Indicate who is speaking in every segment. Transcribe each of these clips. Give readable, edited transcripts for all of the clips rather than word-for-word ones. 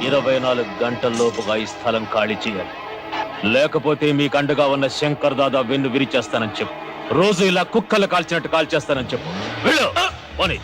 Speaker 1: 24 గంటల్లోపుగా ఈ స్థలం ఖాళీ చేయాలి. లేకపోతే మీకు అండగా ఉన్న శంకర్ దాదా వెన్ను విరిచేస్తానని చెప్పు. రోజు ఇలా కుక్కలు కాల్చినట్టు కాల్చేస్తానని చెప్పు. వెళ్ళు పోనీ.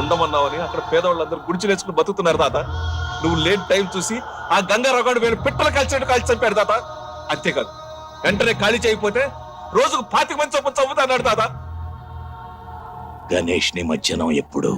Speaker 2: ఉండమన్నావని అక్కడ పేదవాళ్ళందరూ గుడిచి నేర్చుకుని బతుకుతున్నారు తాత. నువ్వు లేని టైం చూసి ఆ గంగారావు వేలు పిట్టలు కలిసినట్టు కాల్చి చంపాడు తాత. అంతేకాదు, వెంటనే ఖాళీ చేయకపోతే రోజుకు 25 మంది చొప్పున చంపుతా అన్నాడు తాత.
Speaker 1: గణేష్ నిమజ్జనం ఎప్పుడు?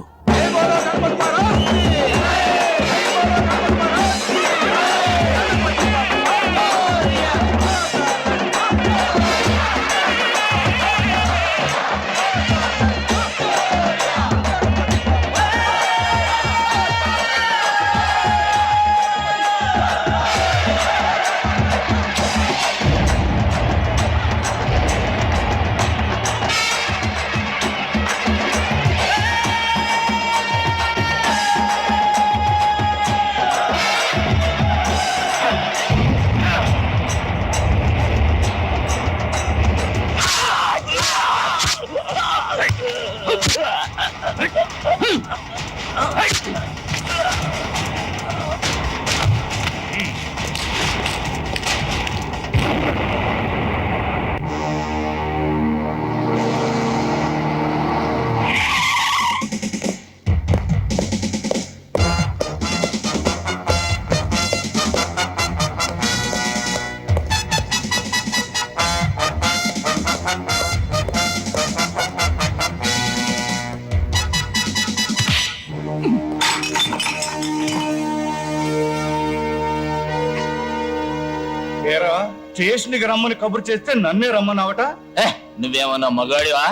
Speaker 3: స్టేషన్కి రమ్మని కబురు చేస్తే నన్నే రమ్మన్నావట.
Speaker 1: నువ్వేమన్నా మగాడివా?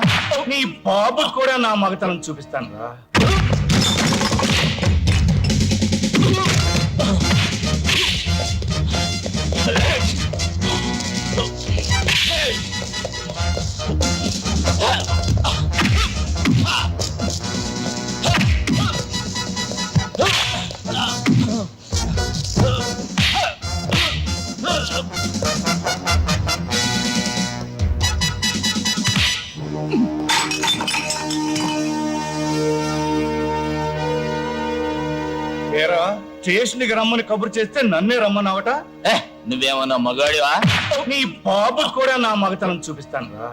Speaker 3: నీ బాబుకి కూడా నా మగతనం చూపిస్తాను రా. స్టేషన్కి రమ్మని కబురు చేస్తే నన్నే రమ్మన్నావట.
Speaker 1: నువ్వేమన్నా మగాడివా?
Speaker 3: నీ బాబుకి కూడా నా మగతనం చూపిస్తాను రా.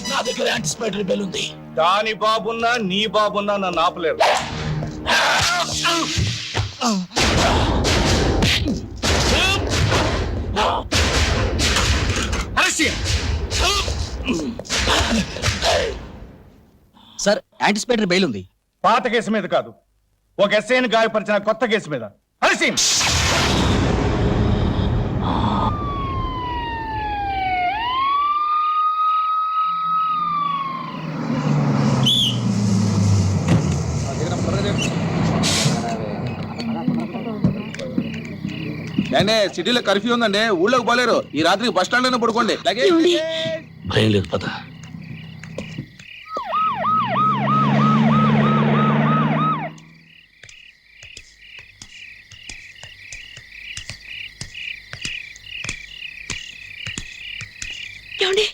Speaker 1: నా దగ్గర యాంటిసిపేటరీ బెల్ ఉంది.
Speaker 3: దాని బాబున్నా నీ బాబున్నా నన్ను ఆపలేరు.
Speaker 4: సార్, యాంటిసిపేటరీ బెయిల్ ఉంది.
Speaker 3: పాత కేసు మీద కాదు, ఒక ఎస్ఐని గాయపరిచిన కొత్త కేసు మీద. హరిసింగ్,
Speaker 5: సిటీలో కర్ఫ్యూ ఉందండి, ఊళ్ళోకి పోలేరు. ఈ రాత్రికి బస్ స్టాండ్ లోనే పడుకోండి.
Speaker 1: భయం లేదు పద.
Speaker 6: ఏమండి,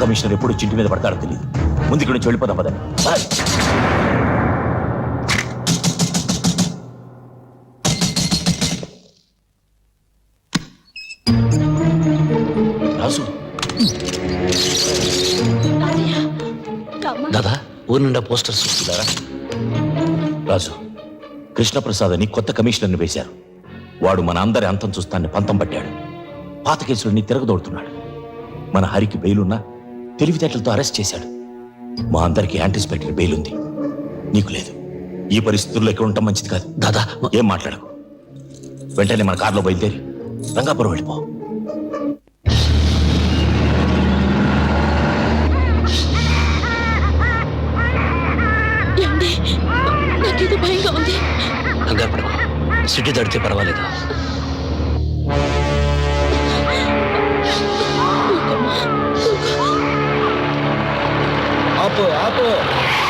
Speaker 1: కమిషనర్ ఎప్పుడు చింటి మీద పడతాడో తెలియదు. ముందు ఇక్కడ నుంచి వెళ్ళిపోదాం పదండి. రాజు
Speaker 4: దాదా ఊరి నిండా పోస్టర్స్
Speaker 1: చూస్తారా? రాజు, కృష్ణప్రసాద్ అని కొత్త కమిషనర్ని వేశారు. వాడు మన అందరి అంతం చూస్తాన్ని పంతం పట్టాడు. పాత కేసులన్నీ తిరగదోడుతున్నాడు. మన హరికి బెయిలున్నా తెలివితేటలతో అరెస్ట్ చేశాడు. మా అందరికి యాంటిసిపేటరీ బెయిల్ ఉంది, నీకు లేదు. ఈ పరిస్థితుల్లో ఎక్కడ ఉండటం మంచిది కాదు.
Speaker 4: దాదా
Speaker 1: ఏం మాట్లాడకు. వెంటనే మన కారులో బయలుదేరి రంగాపురం వెళ్ళిపో.
Speaker 6: ఏమండి నాకేదో భయంగా ఉంది.
Speaker 4: కంగారు పడకు, సిటీ దాటితే పర్వాలేదు.
Speaker 3: ఆపు ఆపు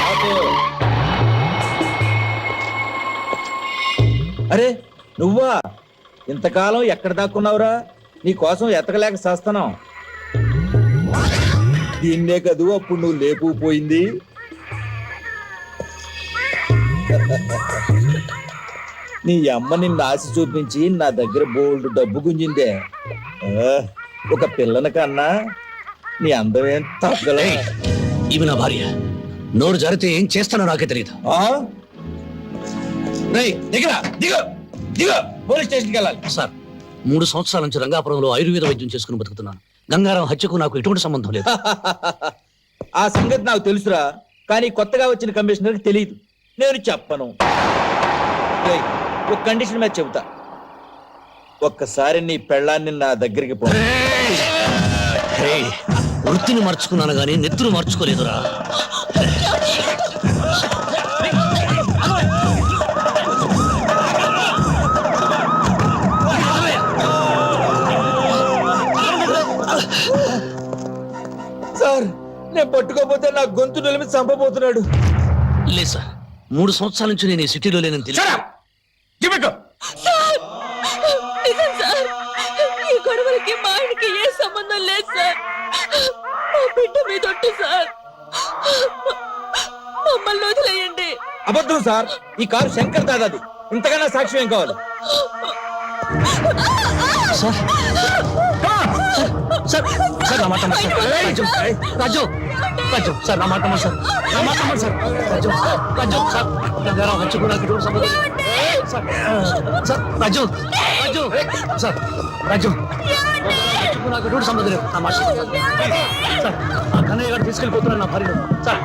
Speaker 3: ఆపు. అరే నువ్వా? ఇంతకాలం ఎక్కడ దాక్కున్నావురా? నీ కోసం ఎతకలేక చేస్తున్నాం. దీన్నే కదూ అప్పుడు నువ్వు లేపుపోయింది. నీ అమ్మ నిన్ను ఆశ చూపించి నా దగ్గర బోల్డ్ డబ్బు గుంజిందే. ఒక పిల్లని కన్నా నీ అందమేం తగ్గలే.
Speaker 4: ఈమె నా భార్య. నోరు జారితే ఏం చేస్తానో నాకే తెలియదు.
Speaker 3: పోలీస్ స్టేషన్కి వెళ్ళాలి.
Speaker 4: సార్ 3 సంవత్సరాల నుంచి రంగాపురంలో ఆయుర్వేద వైద్యం చేసుకుని బతుకుతున్నాను. గంగారాం హత్యకు నాకు ఎటువంటి సంబంధం లేదు.
Speaker 3: ఆ సంగతి నాకు తెలుసురా, కానీ కొత్తగా వచ్చిన కమిషనర్కి తెలియదు. నేను చెప్పను. రేయ్, ఒక కండిషన్ మీద చెబుతా. ఒక్కసారి నీ పెళ్ళాన్ని నా దగ్గరికి పో.
Speaker 4: వృత్తిని మార్చుకున్నాను గానీ నెత్తురు మార్చుకోలేదురా.
Speaker 3: సార్, నేను పట్టుకోపోతే నా గొంతు నిలిమి చంపబోతున్నాడు.
Speaker 4: లేదు సార్, 3 సంవత్సరాల నుంచి నేను ఈ సిటీలో లేనని తెలుసు.
Speaker 6: సార్, నిజం సార్, ఈ గొడవలకి మా ఆయనకి ఏ సంబంధం లేదు సార్. మా బిడ్డ మీద ఒట్టు సార్, మమ్మల్ని వదిలేయండి.
Speaker 3: అబద్ధం సార్, ఈ కారు శంకర్ దాదాది. ఇంతకన్నా సాక్ష్యం ఏం కావాలి?
Speaker 4: సార్ సార్ సార్ నా మాట నమ్మండి సార్. రాజు రాజు సార్ నా మాట నమ్మండి సార్. నా మాట నమ్మండి సార్. రాజు రాజు సార్ గంగారాం హత్యకు నాకు ఎటువంటి సంబంధం లేదు. సార్ రాజు రాజు సార్ రాజు హత్యకు నాకు ఎటువంటి సంబంధం లేదు. నా మాట సార్, ఆ కన్నయ్య గారు తీసుకెళ్ళిపోతున్నాను నా భార్య. సార్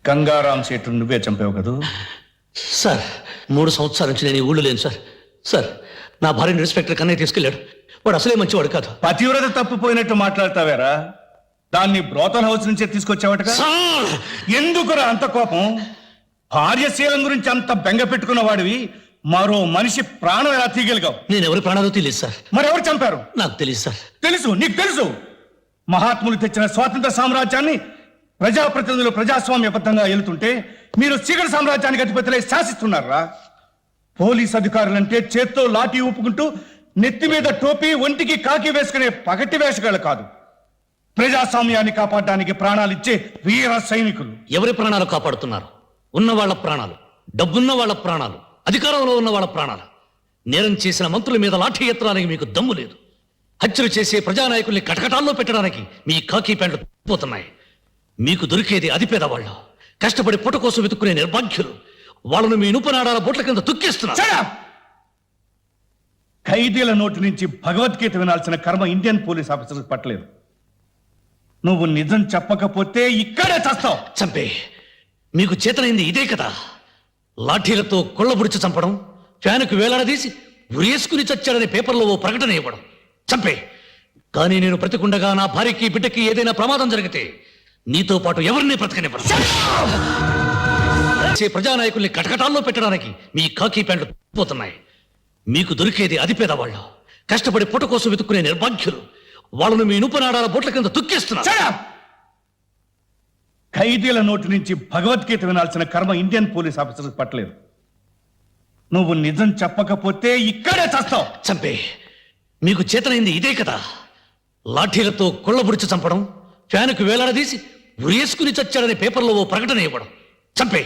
Speaker 3: గంగారాం సేటు నువ్వే చంపావు కదూ?
Speaker 4: సార్ 3 సంవత్సరాల నుంచి నేను ఈ ఊళ్ళో లేను సార్. సార్ నా భార్యను ఇన్స్పెక్టర్ కన్నయ్య తీసుకెళ్ళాడు. వాడు అసలే మంచివాడు కాదు.
Speaker 3: పతివ్రత తప్పిపోయినట్టు మాట్లాడతావేరా? దాన్ని బ్రోతల్ హౌస్ నుంచే తీసుకొచ్చావటగా? ఎందుకురా అంత కోపం? భార్యశీలం గురించి అంత బెంగ పెట్టుకున్న వాడివి మరో మనిషి ప్రాణం ఎలా తీయగలిగావు?
Speaker 4: నేను ఎవరి ప్రాణాలు తెలియదు సార్.
Speaker 3: మరెవరు చంపారు?
Speaker 4: నాకు తెలియదు సార్.
Speaker 3: తెలుసు, నీకు తెలుసు. మహాత్ములు తెచ్చిన స్వాతంత్ర సామ్రాజ్యాన్ని ప్రజాప్రతినిధులు ప్రజాస్వామ్యబద్ధంగా ఏలుతుంటే మీరు చీకటి సామ్రాజ్యానికి అధిపతులై శాసిస్తున్నారా? పోలీస్ అధికారులంటే చేత్తో లాఠీ ఊపుకుంటూ నెత్తి మీద టోపీ ఒంటికి కాకి వేసుకునే పగటి వేషగాళ్ళు కాదు. ప్రజాస్వామ్యాన్ని కాపాడడానికి ప్రాణాలు ఇచ్చే వీర సైనికులు.
Speaker 4: ఎవరి ప్రాణాలు కాపాడుతున్నారు? ఉన్న వాళ్ళ ప్రాణాలు, డబ్బున్న వాళ్ళ ప్రాణాలు, అధికారంలో ఉన్న వాళ్ళ ప్రాణాలు. నేరం చేసిన మంత్రుల మీద లాఠీ ఎత్తడానికి మీకు దమ్ము లేదు. హత్యలు చేసే ప్రజానాయకుల్ని కటకటాల్లో పెట్టడానికి మీ కాకి ప్యాంట్లు పోతున్నాయి. మీకు దొరికేది అతి పేదవాళ్ళు, కష్టపడి పుట్ట కోసం వెతుక్కునే నిర్భాగ్యులు. వాళ్ళను మీ ఇనుపనాడాల బొట్ల కింద తొక్కేస్తున్నారు.
Speaker 3: ఖైదీల నోటి నుంచి భగవద్గీత వినాల్సిన కర్మ ఇండియన్ పోలీస్ ఆఫీసర్స్ పట్టలేదు. నువ్వు నిజం చెప్పకపోతే ఇక్కడే చస్తావు.
Speaker 4: చంపే మీకు చేతనైంది ఇదే కదా. లాఠీలతో కొళ్ళబుడిచి చంపడం, ఫ్యానుకు వేలాడదీసి ఉరేసుకుని చచ్చాడనే పేపర్లో ఓ ప్రకటన ఇవ్వడం. చంపే. కానీ నేను బ్రతికుండగా నా భార్యకి బిడ్డకి ఏదైనా ప్రమాదం జరిగితే నీతో పాటు ఎవరిని బ్రతకనివ్వను. ప్రజానాయకుల్ని కటకటాల్లో పెట్టడానికి మీ కాకి ప్యాంట్లు పోతున్నాయి. మీకు దొరికేది అతి పేదవాళ్ళు, కష్టపడి పుట కోసం వెతుక్కునే నిర్భాగ్యులు వాళ్ళను మీ ఇనుపనాడాల బొట్ల కింద తుక్కేస్తున్నారు.
Speaker 3: Shut up! ఖైదీల నోటి నుంచి భగవద్గీత వినాల్సిన కర్మ ఇండియన్ పోలీస్ ఆఫీసర్స్ పట్టలేదు. నువ్వు నిజం చెప్పకపోతే ఇక్కడే చస్తావు.
Speaker 4: చంపే, మీకు చేతనైంది ఇదే కదా. లాఠీలతో కొళ్ళబుడిచి చంపడం, ఫ్యానుకు వేలాడదీసి ఉరేసుకుని చచ్చాడనే పేపర్లో ఓ ప్రకటన ఇవ్వడం. చంపే,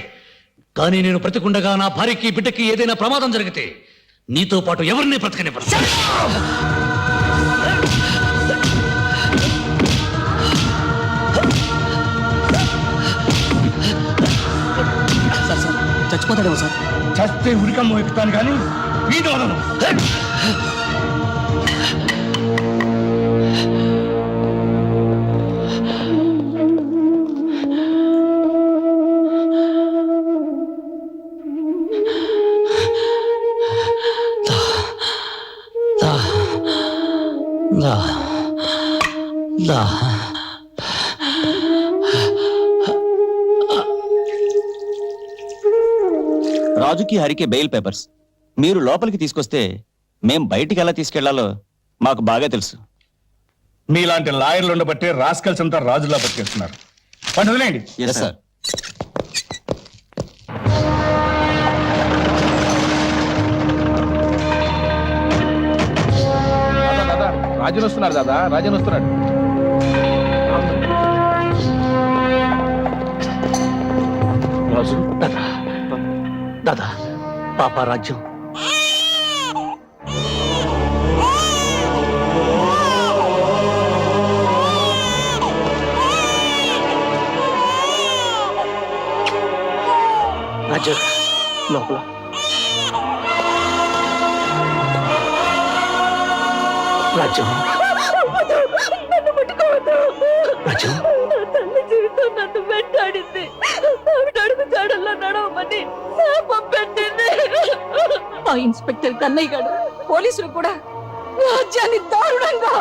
Speaker 4: కానీ నేను బ్రతికుండగా నా భార్యకి బిడ్డకి ఏదైనా ప్రమాదం జరిగితే నీతో పాటు ఎవరిని బ్రతకనివ్వను.
Speaker 7: చచ్చిపోతాడేమో సార్.
Speaker 3: చస్తే ఉరికమ్మ ఎక్కుతాను కానీ వీధి వదలను.
Speaker 7: రాజుకి హరికి బెయిల్ పేపర్స్ మీరు లోపలికి తీసుకొస్తే మేం బయటికి ఎలా తీసుకెళ్లాలో మాకు బాగా తెలుసు.
Speaker 3: మీలాంటి లాయర్లు ఉండబట్టే రాస్కల్స్ అంతా రాజులా బతికేస్తున్నారు. వాడిని వదిలేయండి.
Speaker 7: Yes, sir.
Speaker 5: దాదా రాజన్ వస్తున్నాడు, దాదా రాజన్ వస్తున్నాడు.
Speaker 4: రాజు, దాదా దాదా, పాప రాజ్యం. రాజు లోపల. రాజ్యం,
Speaker 6: నన్ను ముట్టుకోవద్దు.
Speaker 4: రాజ్యం.
Speaker 6: నా తల్లి జీవితం నన్ను వెంటాడింది. ఆవిడ అడుగు జాడల్లో నడవమని శాపం పెట్టింది. ఆ ఇన్స్పెక్టర్ కన్నయ్య గారు పోలీసులు కూడా రాజ్యాన్ని దారుణంగా.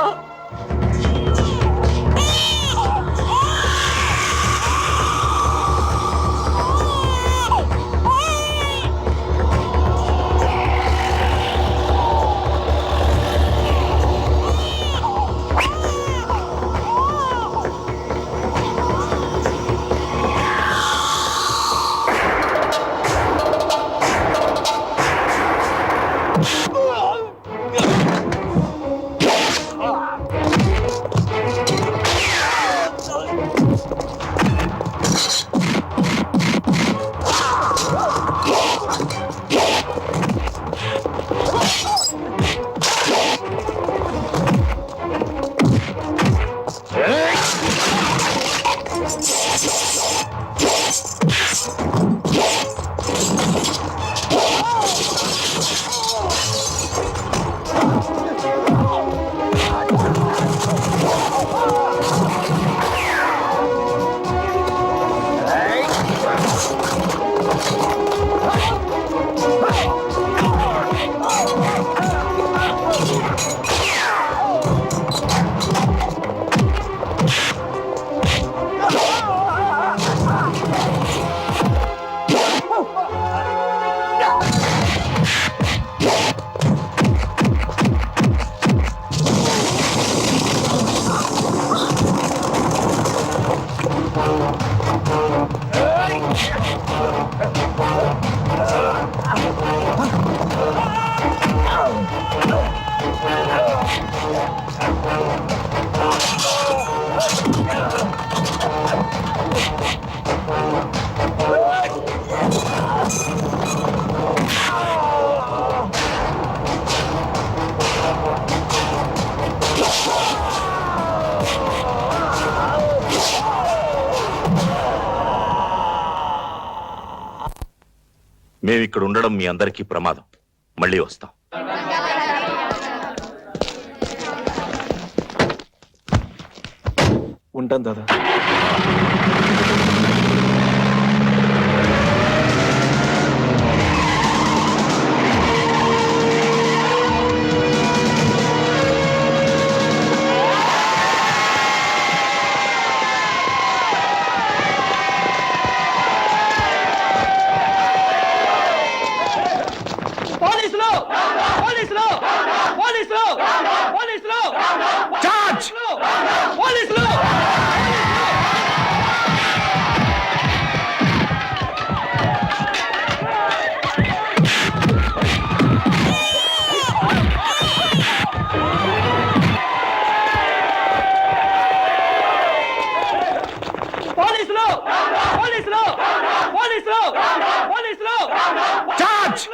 Speaker 1: మేమిక్కడ ఉండడం మీ అందరికీ ప్రమాదం. మళ్ళీ వస్తాం.
Speaker 2: ఉంటాను దాదా.
Speaker 8: పోలీసులు పోలీసులు పోలీసులు
Speaker 3: చార్జ్!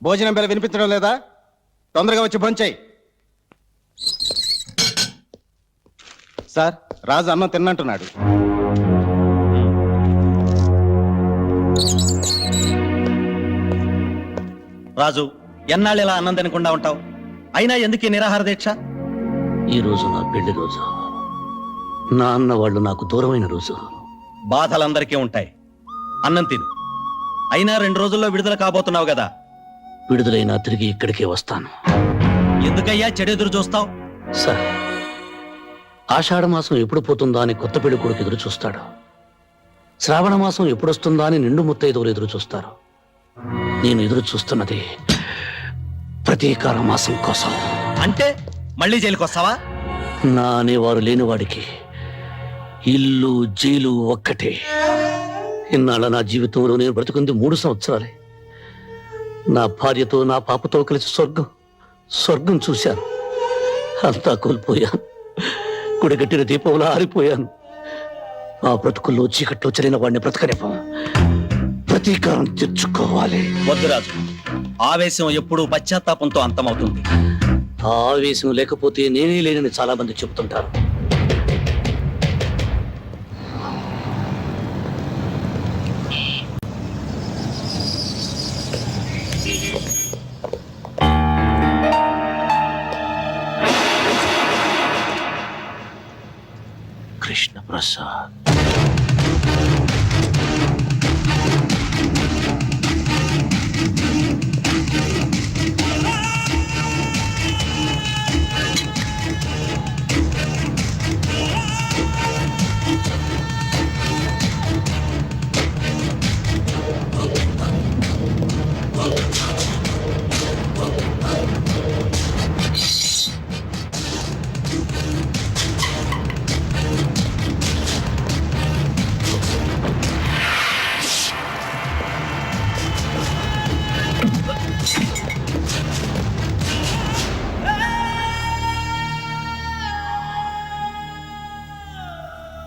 Speaker 5: భోజనం బెల వినిపించడం లేదా? తొందరగా వచ్చి భోంచేయి. సార్, రాజు అన్నం తిన్నంటున్నాడు.
Speaker 7: రాజు, ఎన్నాళ్ళు ఇలా అన్నం తినకుండా ఉంటావు? అయినా ఎందుకు ఈ నిరాహార దీక్ష?
Speaker 4: ఈ రోజు నా పెళ్లి రోజు. నా అన్న వాళ్ళు నాకు దూరమైన రోజు.
Speaker 7: బాధలందరికీ ఉంటాయి, అన్నం తిను. అయినా 2 రోజుల్లో విడుదల కాబోతున్నావు కదా,
Speaker 4: విడుదలైనా తిరిగి ఇక్కడికే వస్తాను.
Speaker 7: ఎందుకయ్యా చెడెదురు చూస్తావు?
Speaker 4: సార్, ఆషాఢ మాసం ఎప్పుడు పోతుందా అని కొత్త పెళ్లి కొడుకు ఎదురు చూస్తాడు. శ్రావణ మాసం ఎప్పుడొస్తుందా అని నిండు ముత్తైదువులు ఎదురు చూస్తారు. నేను ఎదురు చూస్తున్నది ప్రతీకార మాసం కోసం.
Speaker 7: అంటే మళ్ళీ జైలుకి వస్తావా?
Speaker 4: నా అనేవారు లేనివాడికి ఇల్లు జైలు ఒక్కటే. ఇన్నాళ్ళ నా జీవితంలో నేను బ్రతుకుంది 3 సంవత్సరాలే. నా భార్యతో నా పాపతో కలిసి స్వర్గం చూశాను. అంతా కోల్పోయాను. గుడిగట్టిన దీపంలో ఆరిపోయాను. ఆ బ్రతుకుల్లో చీకట్లో చలిన వాడిని బ్రతకనివ్వం. ప్రతీకారం తెచ్చుకోవాలి.
Speaker 7: వద్దు రాజు, ఆవేశం ఎప్పుడూ పశ్చాత్తాపంతో అంతమవుతుంది.
Speaker 4: ఆ ఆవేశం లేకపోతే నేనే లేనని చాలా మంది చెప్తుంటారు.
Speaker 1: కృష్ణ ప్రసాద్,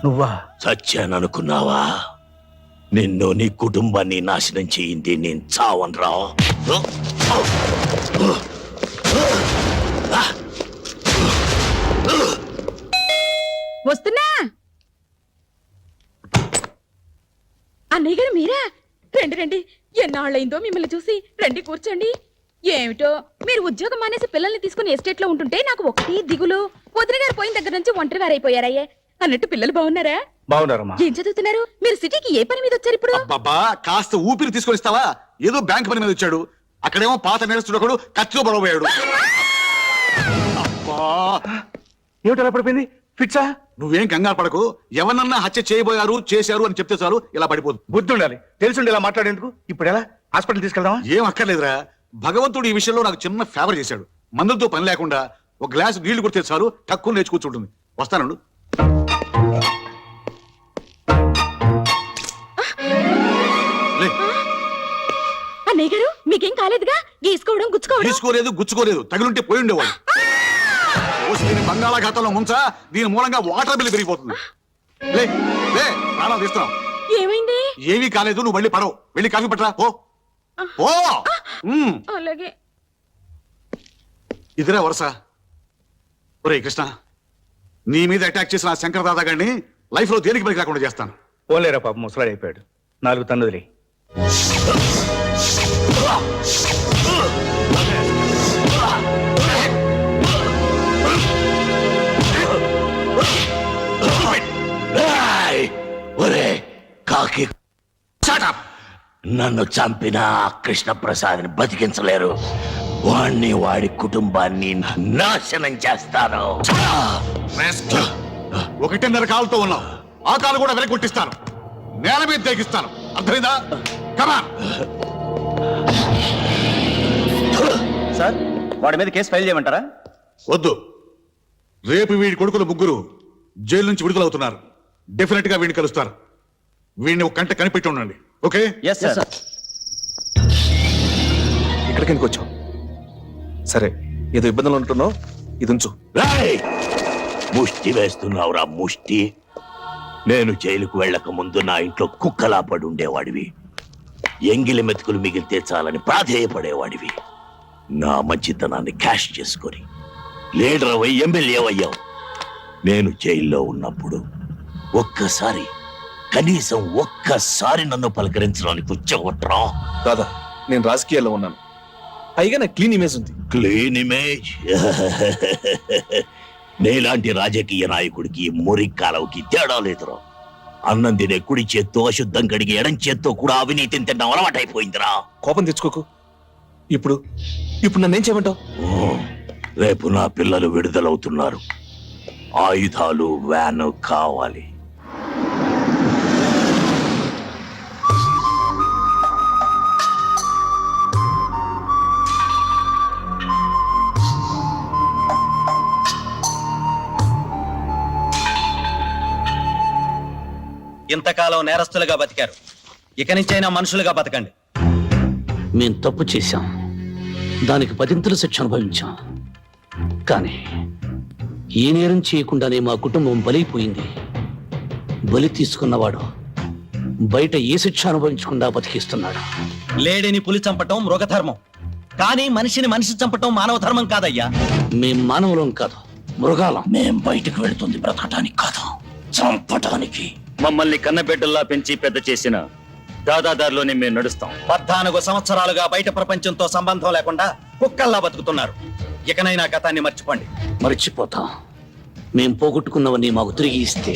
Speaker 3: నువ్వా?
Speaker 1: చచ్చాననుకున్నావా? నిన్ను నీ కుటుంబాన్ని నాశనం చేయింది నేను చావనరా.
Speaker 6: వస్తున్నా. అన్నయ్య గారు మీరా? రండి రండి, ఎన్నాళ్ళైందో మిమ్మల్ని చూసి. రండి కూర్చోండి. ఏమిటో మీరు ఉద్యోగం మానేసి పిల్లల్ని తీసుకుని ఎస్టేట్ లో ఉంటుంటే నాకు ఒకటి దిగులు. వదిన గారు పోయిన దగ్గర నుంచి ఒంటరి వారైపోయారయ్యే. అన్నట్టు పిల్లలు బాగున్నారా?
Speaker 3: బాగున్నారమ్మా.
Speaker 6: ఏం చదువుతున్నారు? మీరు సిటీకి ఏ పని మీద వచ్చారు ఇప్పుడు?
Speaker 5: బాబా కాస్త ఊపిరి తీసుకొని ఇస్తావా? ఏదో బ్యాంక్ పని మీద వచ్చాడు, అక్కడేమో పాత నేరస్తుడు కత్తితో పడబోయాడు. అబ్బా,
Speaker 3: ఏమిటలా పడిపోయింది? ఫిట్సా?
Speaker 5: నువ్వేం కంగారు పడకు. ఎవరన్నా హత్య చేశారు అని చెప్తే చాలు ఇలా పడిపోదు.
Speaker 3: బుద్ధి ఉండాలి, తెలిసి ఇలా మాట్లాడేందుకు. ఇప్పుడు ఎలా? హాస్పిటల్ తీసుకెళ్దామా?
Speaker 5: ఏం అక్కర్లేదురా. భగవంతుడు ఈ విషయంలో నాకు చిన్న ఫేవర్ చేశాడు. మందులతో పని లేకుండా ఒక గ్లాసు నీళ్లు కొడితే చాలు తక్కువ లేచి కూర్చుంటుంది. వస్తానండు.
Speaker 6: అన్నయ్య గారు మీకేం కాలేదుగా? గీసుకోవడం గుచ్చుకోవడం?
Speaker 5: గుచ్చుకోలేదు. తగిలుంటే పోయి ఉండేవాడు. దీని బంగాళాఖాతంలో ముంచా, దీని మూలంగా వాటర్ బిల్ పెరిగిపోతుంది. లే లే, ప్రాణాలు తీస్తున్నాం.
Speaker 6: ఏమైంది?
Speaker 5: ఏమీ కాలేదు, నువ్వు మళ్ళీ పడవు. వెళ్ళి కాఫీ పట్టరా. ఓ
Speaker 6: అలాగే.
Speaker 5: ఇదిరా వరుస. ఒరే కృష్ణ, నీ మీద అటాక్ చేసిన ఆ శంకర్ దాదా గారిని లైఫ్ లో దేనికి పనికి రాకుండా చేస్తాను.
Speaker 3: పోలేరా పాప, ముసలాడు అయిపోయాడు. 4 తన్నుదిలే.
Speaker 1: ఒరే కాకి, నన్ను చంపిన కృష్ణ ప్రసాద్ని బతికించలేరు. వాణ్ణి వాడి కుటుంబాన్ని నాశనం చేస్తాను.
Speaker 5: 1.5 కాలుతో ఉన్నావు. ఆ కాలు కూడా వెనక్కి కొట్టిస్తాను. నేల మీద తెగిస్తాను. అర్థమైందా? కమాన్.
Speaker 7: సార్, వాడి మీద కేసు ఫైల్ చేయమంటారా?
Speaker 5: వద్దు. రేపు వీడి కొడుకులు 3 జైలు నుంచి విడుదలవుతున్నారు. డెఫినెట్ గా వీడిని కలుస్తారు. వీడిని ఒక కంట కనిపెట్టి ఉండండి. ఓకే?
Speaker 7: Yes sir.
Speaker 2: ఇక్కడికి ఎందుకు వచ్చావు? సరే, ఏదో ఇబ్బందులు ఉంటున్నావు, ఇది ఉంచు.
Speaker 1: రాయ్, ముష్టి వేస్తున్నావురా ముష్టి. నేను జైలుకు వెళ్ళక ముందు నా ఇంట్లో కుక్కలా పడి ఉండేవాడివి. ఎంగిలి మెతుకులు మిగిలితే చాలని ప్రాధేయపడేవాడివి. నా మంచితనాన్ని క్యాష్ చేసుకొని లీడర్ అయ్యి ఎమ్మెల్యే అయ్యావు. నేను జైల్లో ఉన్నప్పుడు కనీసం ఒక్కసారి నన్ను పలకరించడానికి వచ్చేవట్రా?
Speaker 2: దాదా, నేను రాజకీయాల్లో ఉన్నాను. పైగా నా క్లీన్ ఇమేజ్ ఉంది.
Speaker 1: Clean image? నీలాంటి రాజకీయ నాయకుడికి మురి కాలవుకి తేడా లేదురా. అన్నం తినే కుడి చేత్తో అశుద్ధం కడిగి ఎడం చేత్తో కూడా అవినీతిని తినడం అలవాటైపోయిందిరా.
Speaker 2: కోపం తెచ్చుకోకు. ఇప్పుడు ఇప్పుడు నన్నేం చేయమంటావు?
Speaker 1: రేపు నా పిల్లలు విడుదలవుతున్నారు. ఆయుధాలు, వ్యాను కావాలి.
Speaker 7: ఇంతకాలం నేరస్తులుగా బతికారు, ఇక నుంచైనా మనుషులుగా బతకండి.
Speaker 4: మేం తప్పు చేశాం, దానికి 10 శిక్ష అనుభవించాం. కానీ ఏ నేరం చేయకుండానే మా కుటుంబం బలైపోయింది. బలి తీసుకున్నవాడు బయట ఏ శిక్ష అనుభవించకుండా బతికిస్తున్నాడు.
Speaker 7: లేడిని పులి చంపటం మృగధర్మం, కానీ మనిషిని మనిషి చంపటం మానవ ధర్మం కాదయ్యా.
Speaker 4: మేం మానవులం కాదు, మృగాలం.
Speaker 1: మేం బయటకు వెళుతుంది బ్రతకటానికి కాదు, చంపటానికి.
Speaker 8: మమ్మల్ని కన్నబిడ్డల్లా పెంచి పెద్ద చేసిన దాదాదారిలోనే మేము నడుస్తాం.
Speaker 7: 14 సంవత్సరాలుగా బయట ప్రపంచంతో సంబంధం లేకుండా కుక్కల్లా బతుకుతున్నారు. ఇకనైనా గతాన్ని మర్చిపోండి.
Speaker 4: మర్చిపోతాం. మేం పోగొట్టుకున్నవన్నీ మాకు తిరిగి ఇస్తే.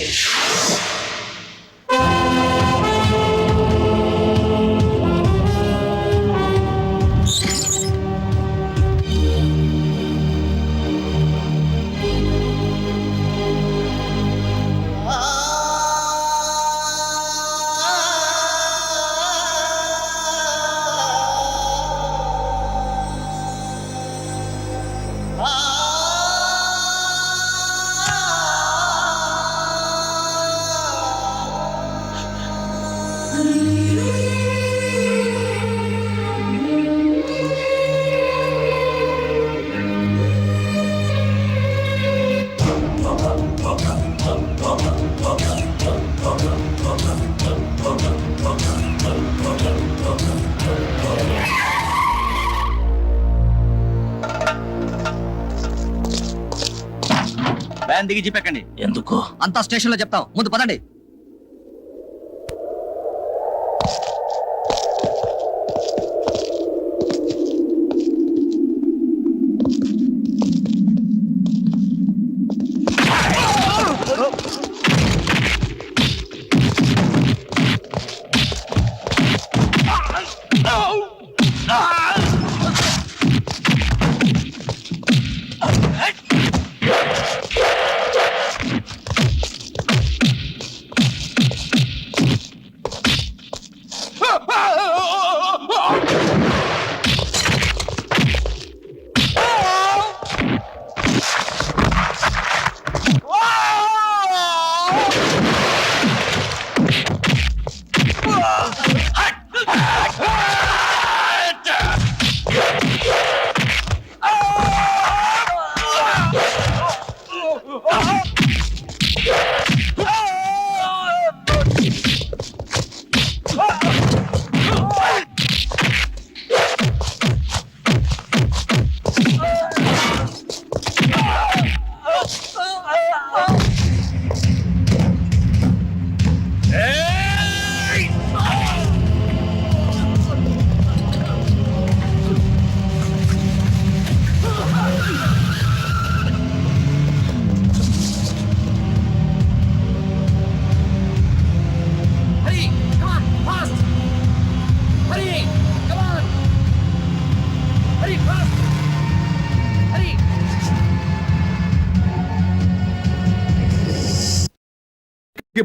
Speaker 7: వ్యాన్ దిగి చెప్పకండి.
Speaker 1: ఎందుకు?
Speaker 7: అంతా స్టేషన్ లో చెప్తాం, ముందు పదండి.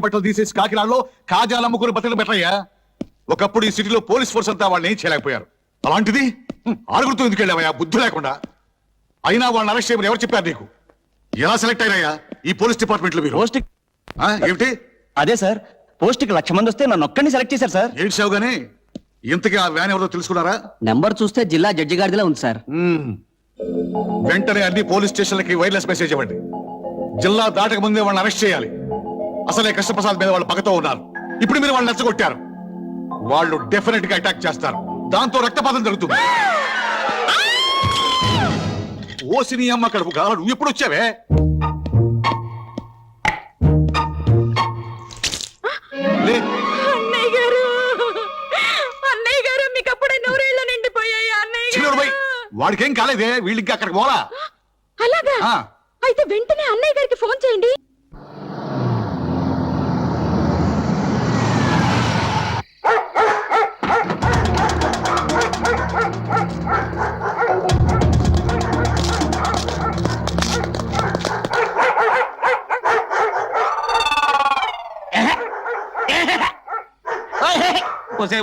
Speaker 5: బట్టలు తీసేసి కాకినాడలో కాజాలు అమ్ముకుని బట్టలు పెట్టయ్యా. ఒకప్పుడు ఈ సిటీలో పోలీస్ ఫోర్స్ అంతా వాళ్ళని ఏం చేయలేకపోయారు. అలాంటిది ఆరుగురితో ఎందుకు వెళ్ళావయ్యా బుద్ధి లేకుండా? అయినా వాళ్ళని అరెస్ట్ చేయమని ఎవరు చెప్పారు నీకు? ఎలా సెలెక్ట్ అయినాయా ఈ పోలీస్ డిపార్ట్మెంట్ లో మీరు? ఏమిటి?
Speaker 7: అదే సార్, పోస్ట్ కి 1,00,000 మంది వస్తే నన్ను ఒక్కడిని సెలెక్ట్ చేశారు సార్.
Speaker 5: ఏడ్చావు గానీ ఇంతకీ ఆ వ్యాన్ ఎవరో తెలుసుకున్నారా?
Speaker 7: నెంబర్ చూస్తే జిల్లా జడ్జి గారిదిలా ఉంది సార్.
Speaker 5: వెంటనే అన్ని పోలీస్ స్టేషన్లకి వైర్లెస్ మెసేజ్ ఇవ్వండి. జిల్లా దాటక ముందే వాళ్ళని అరెస్ట్ చేయాలి. అసలే కృష్ణప్రసాద్ మీద వాళ్ళు పగతో ఉన్నారు. ఇప్పుడు మీరు వాళ్ళని నచ్చగొట్టారు. వాళ్ళు డెఫినెట్ గా అటాక్ చేస్తారు. దాంతో రక్తపాతం జరుగుతుంది. ఓసిని అమ్మ కడుపు కావాలి. నువ్వు ఎప్పుడు వచ్చావే?
Speaker 6: అన్నయ్య గారు, అన్నయ్య గారు, మీకు అప్పుడే 100 ఏళ్ళు నిండిపోయాయి అన్నయ్య గారు.
Speaker 5: వాడికేం కాలేదే, వీళ్ళకి అక్కడికి పోలా.
Speaker 6: అలాగా? అయితే వెంటనే అన్నయ్య గారికి ఫోన్ చేయండి.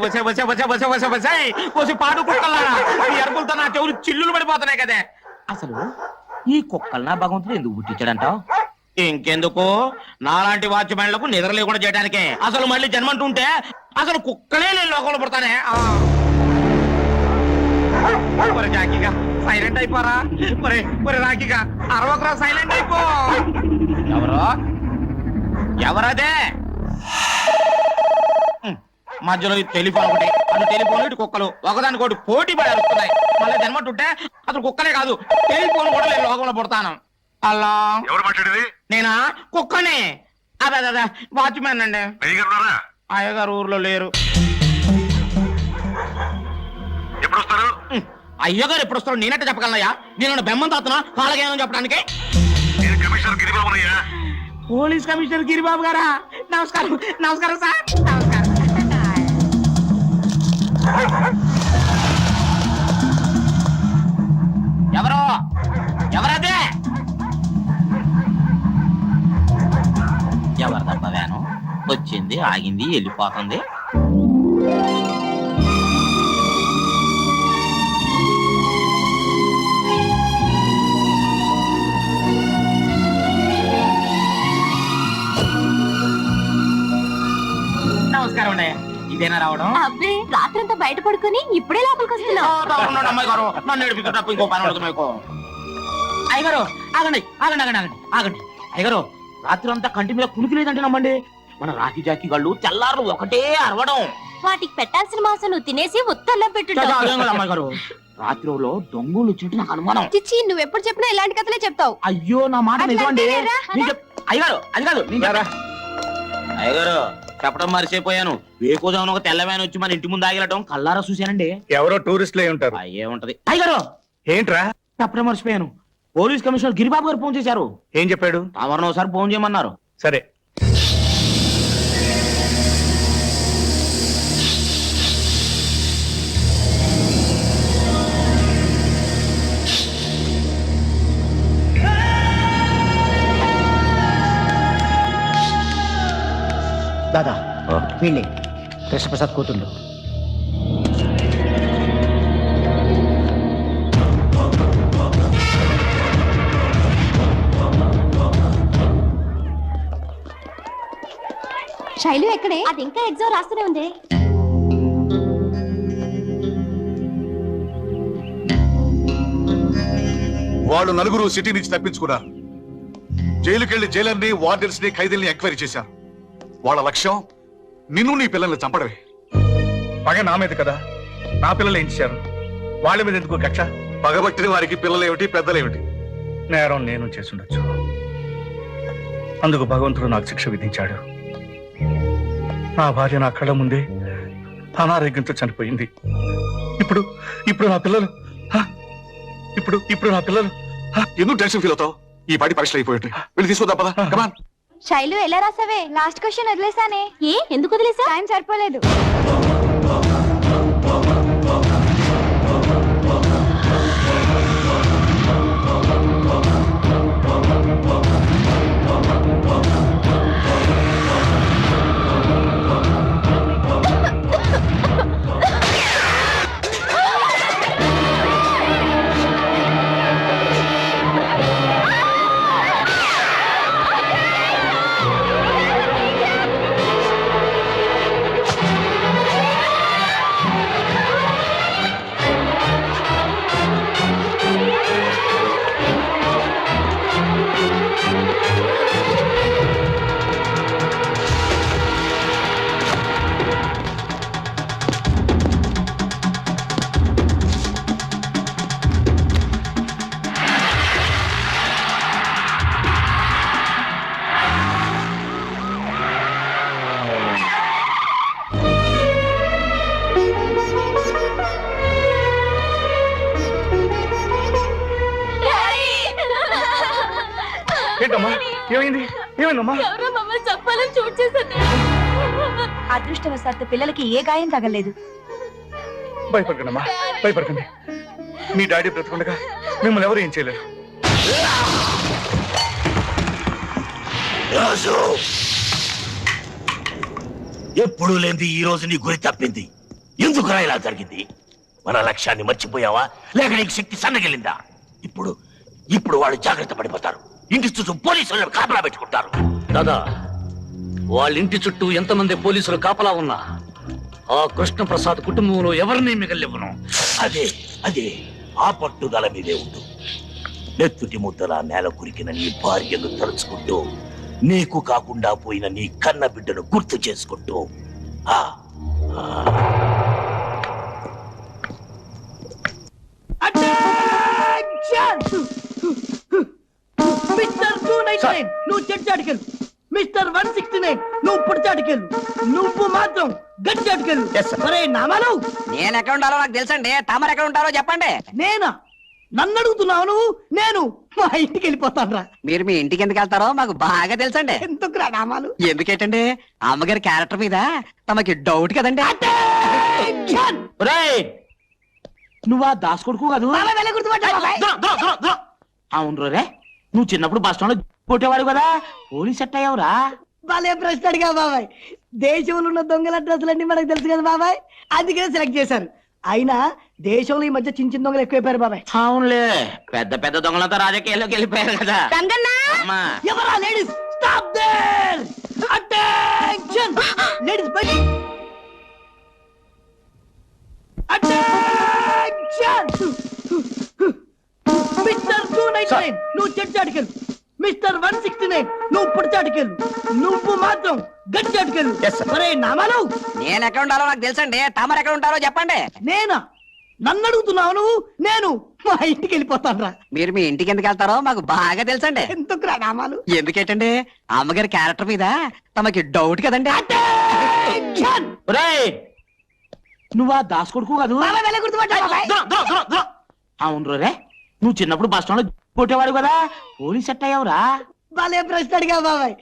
Speaker 9: వచ్చే పాడు కుక్కలారా ఈ అరుపులతో నా చెవులు చిల్లులు పడిపోతున్నాయి కదే. అసలు ఈ కుక్కలు నా భగవంతుడు ఎందుకు పుట్టించాడంటావు? ఇంకెందుకు, నాలాంటి వాచ్మెన్లకు నిద్ర లేకుండా చేయడానికే. అసలు మళ్ళీ జన్మంటుంటే అసలు కుక్కలే నేను లోకంలో పడతానే. రాఖీగా సైలెంట్ అయిపోరా. ఒరే రాఖీగా అరవకరా, సైలెంట్ అయిపో. ఎవరదే? మధ్యలో టెలిఫోన్ ఒకటి, అది టెలిఫోన్ ఇటు కుక్కలు ఒకదానికోటి పోటీ పడి అరుస్తున్నాయి. మళ్ళీ జన్మంటుంటే అసలు కుక్కలే కాదు, టెలిఫోన్ కూడా నేను లోకంలో పడతాను. అలా
Speaker 5: ఎవరు మాట్లాడేది?
Speaker 9: నేనా? కుక్కనే. అదే వాచ్మెన్ అండి. అయ్యగారు ఊర్లో లేరు.
Speaker 5: ఎప్పుడు వస్తారు?
Speaker 9: అయ్యగారు ఎప్పుడు వస్తాడు నేనంటే చెప్పగలనయ్యా? నేను బెమ్మం తాతున్నా కాలగేమని చెప్పడానికి. పోలీస్ కమిషనర్ గిరిబాబు గారా? నమస్కారం. నమస్కారం సార్. నమస్కారం. ఎవరో ఎవరదే? ఎవరిదబ్బా వ్యాను? వచ్చింది, ఆగింది, వెళ్ళిపోతుంది. నమస్కారం అండి. ఇదేనా రావడం?
Speaker 6: అబ్బే, రాత్రంతా బయట పడుకొని ఇప్పుడే లోపలికి వస్తున్నావు.
Speaker 9: అమ్మాయి గారు నన్ను ఏడిపిస్తే తప్ప ఇంకో పని ఉండదు మీకు. అయ్యగారు ఆగండి ఆగండి ఆగండి ఆగండి ఆగండి. అయ్యగారు రాత్రి అంతా కంటి మీద కునికి లేదంటే నమ్మండి. మన రాఖీ జాకీ గళ్ళు తెల్లారు ఒకటే అరవడం.
Speaker 6: వాటికి పెట్టాల్సిన మాంసం నువ్వు తినేసి ఉత్తర్లో పెట్టుంటావు.
Speaker 9: అమ్మాయి గారు రాత్రిలో దొంగలు వచ్చినట్టు నాకు అనుమానం.
Speaker 6: చిచ్చి, నువ్వు ఎప్పుడు చెప్పినా ఇలాంటి కథలే చెప్తావు.
Speaker 9: అయ్యో నా మాట నిజమండి. అయ్యగారు అది కాదు. అయ్యగారు చెప్పడం మర్చిపోయాను. వేకోజామున ఒక తెల్లవాన వచ్చి మన ఇంటి ముందు ఆగిలటం కల్లారా చూశానండి.
Speaker 3: ఎవరో టూరిస్టులే ఉంటారు.
Speaker 9: అయ్యే ఉంటది. అయ్యగారు
Speaker 3: ఏంట్రా?
Speaker 9: చెప్పడం మర్చిపోయాను. పోలీస్ కమిషనర్ గిరిబాబు గారు ఫోన్ చేశారు.
Speaker 3: ఏం చెప్పాడు?
Speaker 9: తమరిని ఒకసారి ఫోన్ చేయమన్నారు.
Speaker 3: సరే.
Speaker 10: దాదా వీళ్ళే కృష్ణప్రసాద్ కూతుండు.
Speaker 6: శైలు ఎక్కడే? అది ఇంకా ఎగ్జామ్ రాస్తూనే ఉంది.
Speaker 5: వాళ్ళు నలుగురు సిటీ నుంచి తప్పించుకున్నారు. జైలుకెళ్లి జైలర్ని, వార్డెన్స్ ని, ఖైదీల్ని ఎంక్వైరీ చేశారు. వాళ్ళ లక్ష్యం నిన్ను నీ పిల్లల్ని చంపడమే.
Speaker 3: పగ నా మీద కదా, నా పిల్లలు ఏం చేశారు? వాళ్ళ మీద ఎందుకు కక్ష?
Speaker 5: పగబట్టిన వారికి పిల్లలేమిటి, పెద్దలేమిటి?
Speaker 3: నేరం నేను చేసుండొచ్చు. అందుకు భగవంతుడు నాకు శిక్ష విధించాడు. నా భార్య నా కళ్ళ ముందే అనారోగ్యంతో చనిపోయింది. ఇప్పుడు ఇప్పుడు నా పిల్లలు ఇప్పుడు నా పిల్లలు
Speaker 5: ఎందుకు టెన్షన్ ఫీల్ అవుతావు? ఈ పాటి పరీక్షలు అయిపోయి వెళ్ళి తీసుకుందాం పద. కమాన్.
Speaker 6: శైలు ఎలా రాసావే? Last question వదిలేసానే. ఏ ఎందుకు వదిలేసా? టైం సరిపోలేదు.
Speaker 3: ఏంటమ్మా? ఏమైంది? ఏమైందమ్మా?
Speaker 6: ఎవరో మమ్మల్ని చెప్పాలని చూడ్ చేశారు. అదృష్టవశాత్తు పిల్లలకి ఏ గాయం తగలేదు.
Speaker 3: భయపడకండమ్మా, భయపడకండి. మీ డాడీ బ్రతకుండగా మిమ్మల్ని ఎవరు ఏం చేయలేరు.
Speaker 1: రాజు, ఎప్పుడు లేని ఈ రోజు నీ గురి తప్పింది. ఎందుకురా ఇలా జరిగింది? మన లక్ష్యాన్ని మర్చిపోయావా లేక నీకు శక్తి సన్నగిలిందా? ఇప్పుడు ఇప్పుడు వాళ్ళు జాగ్రత్త పడిపోతారు. ఇంటి చుట్టూ పోలీసులను కాపలా పెట్టుకుంటారు.
Speaker 4: దాదా, వాళ్ళ ఇంటి చుట్టూ ఎంతమంది పోలీసులు కాపలా ఉన్నా ఆ కృష్ణప్రసాద్ కుటుంబంలో ఎవరిని మిగలివ్వను.
Speaker 1: అదే అదే ఆ పట్టుదల మీదే ఉండు. నెత్తుటి ముద్దలా నేల కురికిన నీ భార్యను తలుచుకుంటూ, నీకు కాకుండా పోయిన నీ కన్న బిడ్డను గుర్తు చేసుకుంటూ ఆ
Speaker 10: మిస్టర్ 299 నువ్వు చెట్టాడికెళ్ళు. మిస్టర్ 169 నువ్వు పుడిచాడికెళ్ళు. నువ్వు మాత్రం గట్టాడికెళ్ళు. ఒరే నామాలు,
Speaker 11: నేను ఎక్కడ ఉండాలో నాకు తెలుసండి. తమరు ఎక్కడ ఉంటారో చెప్పండి.
Speaker 10: నేనా? నన్ను అడుగుతున్నావు నువ్వు? నేను మా ఇంటికి వెళ్ళిపోతాను రా.
Speaker 11: మీరు మీ ఇంటికి ఎందుకు వెళ్తారో మాకు బాగా తెలుసండి.
Speaker 10: ఎందుకురా నామాలు?
Speaker 11: ఎందుకేటండి, అమ్మగారి క్యారెక్టర్ మీద తమకి డౌట్ కదండి.
Speaker 10: Attention!
Speaker 9: నువ్వా దాస్ కొడుకు కాదు?
Speaker 10: బాబాయ్ వెళ్ళ గుర్తుపట్టా బాబాయ్.
Speaker 9: అవును రే, నువ్వు చిన్నప్పుడు బస్ స్టాండ్ లో కొట్టేవాడు కదా, పోలీస్ సెట్ అయ్యావురా.
Speaker 10: భలే ప్రశ్న అడిగా బాబాయ్. దేశంలో ఉన్న దొంగల డ్రెస్సులన్నీ మనకు తెలుసు కదా బాబాయ్, అందుకనే సెలెక్ట్ చేశారు. అయినా దేశంలో ఈ మధ్య చిన్న చిన్న దొంగలు ఎక్కువైపోయారు బాబాయ్.
Speaker 9: అవునులే, పెద్ద పెద్ద దొంగలతో రాజకీయాల్లోకి వెళ్ళిపోయారు కదా. అమ్మా.
Speaker 10: ఎవరా ladies? Stop there! Attention! Ladies బయట. అటెన్షన్! మిస్టర్ 299 నువ్వు చెట్టాడికెళ్ళు. మిస్టర్ 169 నువ్వు పుడిచాడికెళ్ళు. నువ్వు మాత్రం గట్టాడికెళ్ళు. ఒరే నామాలు,
Speaker 11: నేను ఎక్కడ ఉండాలో నాకు తెలుసండి. తమరు ఎక్కడ ఉంటారో చెప్పండి.
Speaker 10: నేనా? నన్ను అడుగుతున్నావు నువ్వు? నేను మా ఇంటికి వెళ్ళిపోతాను రా.
Speaker 11: మీరు మీ ఇంటికి ఎందుకు వెళ్తారో మాకు బాగా తెలుసండి.
Speaker 10: ఎందుకురా నామాలు?
Speaker 11: ఎందుకేటండి, అమ్మగారి క్యారెక్టర్ మీద తమకి డౌట్ కదండి.
Speaker 10: Attention!
Speaker 9: నువ్వా దాస్ కొడుకు కాదు?
Speaker 10: బాబాయ్ వెళ్ళ గుర్తుపట్టా బాబాయ్.
Speaker 9: అవును రే, నువ్వు చిన్నప్పుడు బస్ స్టాండ్ లో కొట్టేవాడు కదా, పోలీస్ సెట్ అయ్యావురా.
Speaker 10: భలే ప్రశ్న అడిగా బాబాయ్.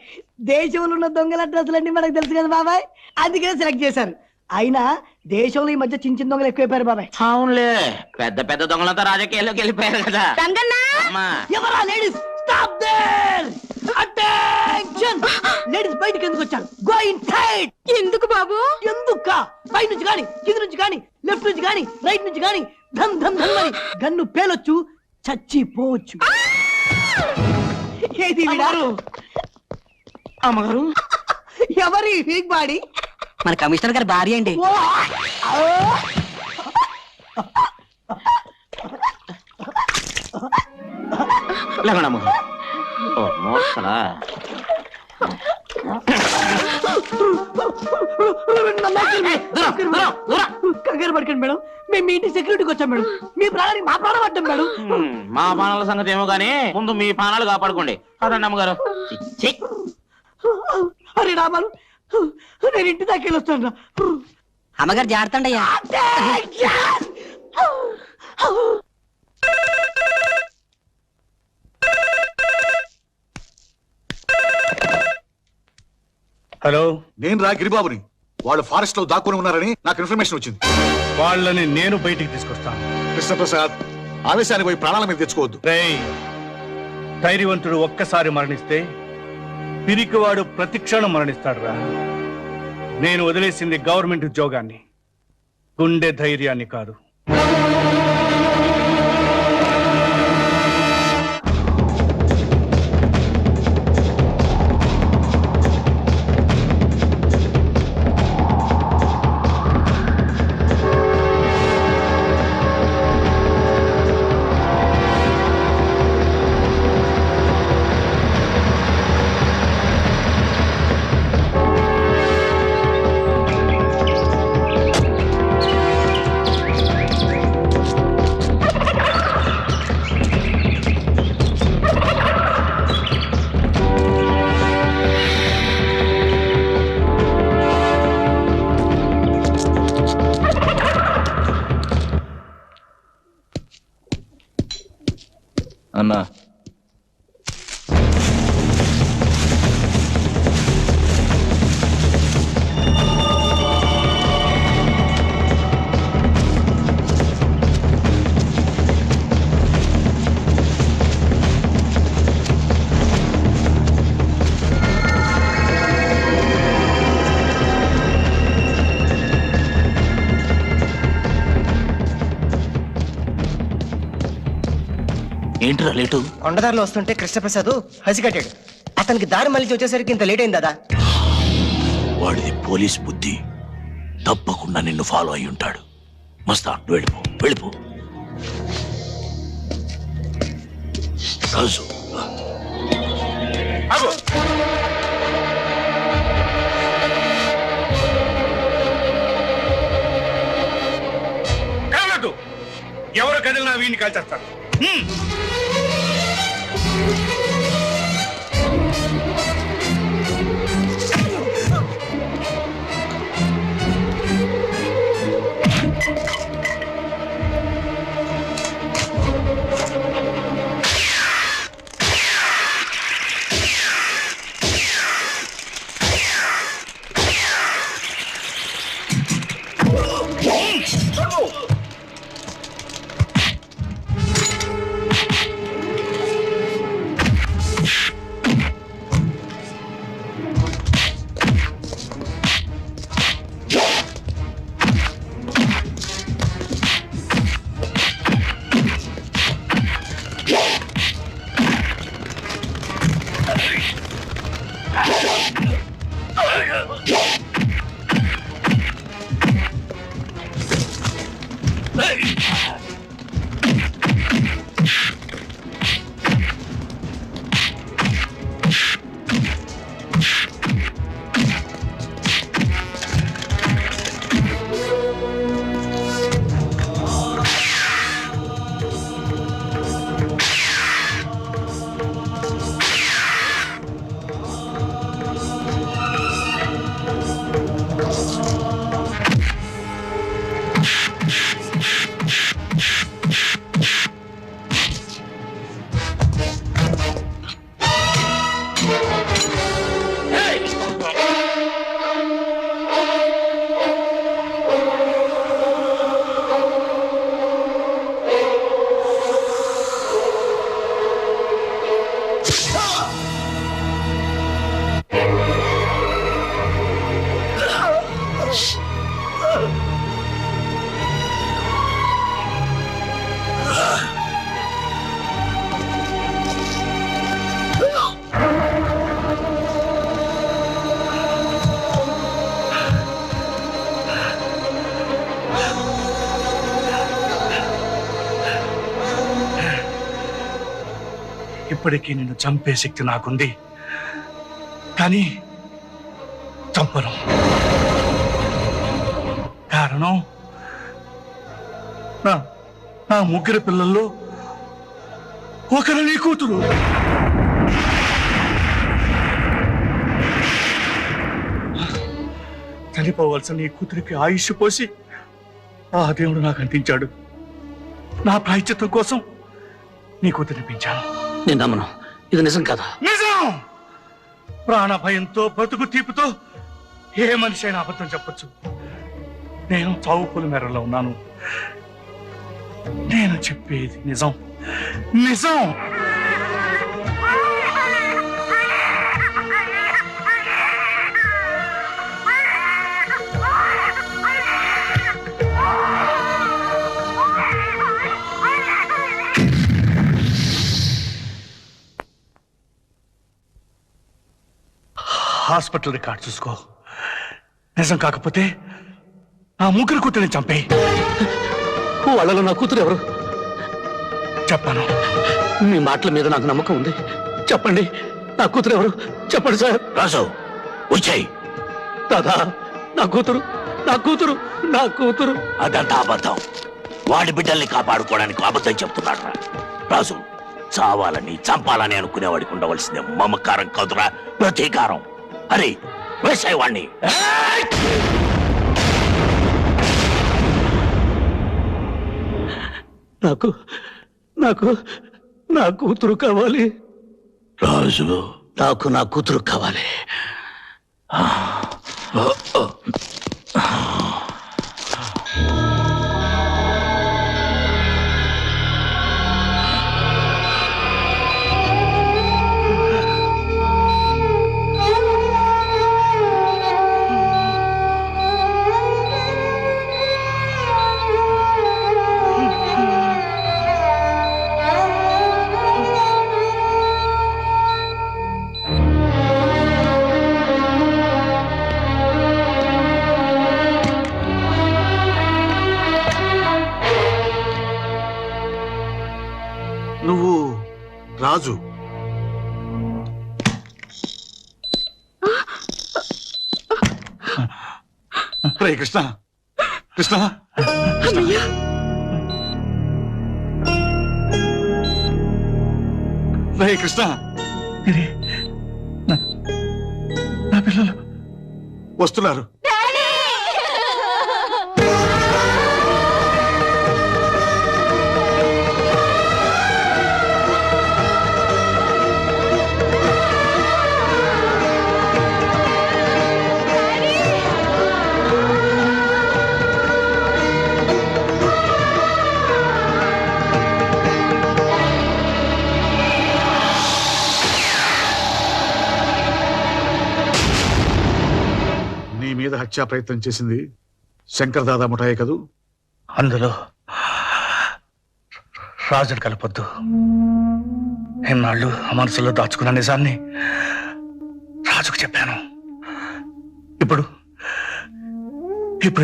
Speaker 10: దేశంలో ఉన్న దొంగల డ్రెస్సులన్నీ మనకు తెలుసు కదా బాబాయ్, అందుకనే సెలెక్ట్ చేశారు. అయినా దేశంలో ఈ మధ్య చిన్న చిన్న దొంగలు ఎక్కువైపోయారు బాబాయ్.
Speaker 9: అవునులే, పెద్ద పెద్ద దొంగలతో రాజకీయాల్లోకి వెళ్ళిపోయారు కదా. అమ్మా.
Speaker 10: ఎవరా ladies? Stop there! Attention! Ladies బయటికి ఎందుకు వచ్చారు? Go inside.
Speaker 6: ఎందుకు బాబు?
Speaker 10: ఎందుక? పై నుంచి గాని, కింద నుంచి గాని, లెఫ్ట్ నుంచి గాని, రైట్ నుంచి గాని ధమ్ ధమ్ ధమ్ అని గన్ను పేలొచ్చు, చచ్చిపోవచ్చు. ఏది వీడారు?
Speaker 9: అమ్మగారు,
Speaker 10: ఎవరి వీక్ బాడీ?
Speaker 11: మన కమిషనర్ గారి భార్య అండి.
Speaker 10: ఓ! ఓ!
Speaker 9: లేకుండా అమ్మగారు. ఓ, మోస్తలా.
Speaker 10: కంగారు పడకండి మేడం, మేము మీ ఇంటి సెక్యూరిటీకి వచ్చాం మేడం. మీ ప్రాణానికి మా ప్రాణం పడ్డాం మేడం.
Speaker 9: మా పానాల సంగతి ఏమో గానీ ముందు మీ పానాలు కాపాడుకోండి. అదండి అమ్మగారు.
Speaker 10: అరే రామాలు, నేను ఇంటి దాకా వెళ్ళొస్తాను రా.
Speaker 11: అమ్మగారు జాగ్రత్త అండి అయ్యా.
Speaker 3: హలో,
Speaker 5: నేను రా గిరిబాబుని. వాళ్ళు ఫారెస్ట్ లో దాక్కుని ఉన్నారని నాకు ఇన్ఫర్మేషన్ వచ్చింది.
Speaker 3: వాళ్ళని నేను బయటికి తీసుకొస్తాను.
Speaker 5: కృష్ణప్రసాద్, ఆవేశానికి పోయి ప్రాణాల మీద తెచ్చుకోవద్దు.
Speaker 3: రేయ్, ధైర్యవంతుడు ఒక్కసారి మరణిస్తే పిరికివాడు ప్రతిక్షణం మరణిస్తాడు రా. నేను వదిలేసింది గవర్నమెంట్ ఉద్యోగాన్ని, గుండె ధైర్యాన్ని కాదు.
Speaker 7: అన్నా,
Speaker 1: ఏంట్రా లేటు?
Speaker 11: కొండదారిలో వస్తుంటే కృష్ణప్రసాద్ హసికట్టాడు. అతనికి దారి మళ్ళీ వచ్చేసరికి ఇంత లేట్ అయింది దాదా.
Speaker 1: వాడిది పోలీస్ బుద్ధి. తప్పకుండా నిన్ను ఫాలో అయి ఉంటాడు. మస్తాన్ వెళ్ళిపో వెళ్ళిపో. రాజు
Speaker 3: కదలదు. ఎవరు కదిలినా వీడిని కాల్చేస్తారు. ఇప్పటికీ నిన్ను చంపే శక్తి నాకుంది, కానీ చంపను. కారణం నా ముగ్గురు పిల్లల్లో ఒకరు నీ కూతురు. చనిపోవలసిన నీ కూతురికి ఆయుష్ పోసి ఆ దేవుడు నాకు అందించాడు. నా ప్రాయశ్చిత్తం కోసం నీ కూతురిని పెంచాను.
Speaker 4: నేను నమ్మను, ఇది నిజం కదా?
Speaker 3: నిజం. ప్రాణ భయంతో బతుకు తీపుతో ఏ మనిషి అయినా అబద్ధం చెప్పొచ్చు. నేను చౌపుల మేరలో ఉన్నాను. నేను చెప్పేది నిజం, నిజం. హాస్పిటల్ రికార్డ్ చూసుకో. నిజం కాకపోతే ఆ ముగ్గురు కూతురిని చంపేయి.
Speaker 4: వాళ్ళలో నా కూతురు ఎవరు?
Speaker 3: చెప్పాను.
Speaker 4: మీ మాటల మీద నాకు నమ్మకం ఉంది. చెప్పండి, నా కూతురు ఎవరు? చెప్పండి సార్.
Speaker 1: రాజు వచ్చాయి.
Speaker 4: దాదా, నా కూతురు, నా కూతురు, నా కూతురు.
Speaker 1: అదంతా అబద్ధం. వాడి బిడ్డల్ని కాపాడుకోవడానికి అబద్ధం చెప్తున్నాడు రా. రాజు, చావాలని చంపాలని అనుకునేవాడికి ఉండవలసిందే మమకారం కాదురా, ప్రతీకారం. అరే వేసాయి వాణ్ణి.
Speaker 4: నాకు నాకు నా కూతురు కావాలి
Speaker 1: రాజు.
Speaker 4: నాకు నా కూతురు కావాలి.
Speaker 5: రాజు. రే కృష్ణ, కృష్ణ,
Speaker 6: అన్నయ్య
Speaker 5: రే కృష్ణ,
Speaker 3: గిరి, నా పిల్లలు
Speaker 5: వస్తున్నారు. నీ మీద హత్యా ప్రయత్నం చేసింది శంకర్ దాదా ముఠాయే కదూ?
Speaker 3: అందులో రాజును కలపొద్దు. ఎన్నాళ్ళు ఆ మనసులో దాచుకున్న నిజాన్ని రాజుకు చెప్పాను. ఇప్పుడు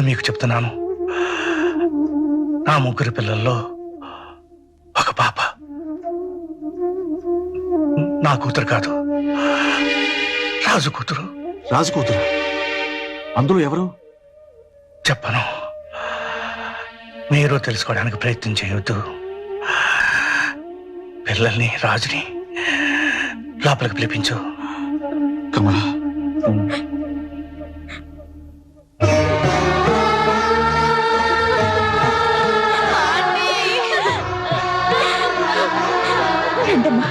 Speaker 3: మీకు చెప్తున్నాను. నా ముగ్గురు పిల్లల్లో ఒక పాప నా కూతురు కాదు, రాజు కూతురు.
Speaker 5: రాజు కూతురు? అందులో ఎవరు?
Speaker 3: చెప్పను. మీరు తెలుసుకోవడానికి ప్రయత్నం చేయొద్దు. పిల్లల్ని, రాజుని లోపలికి పిలిపించు.
Speaker 5: కమలా,
Speaker 6: రండమ్మా.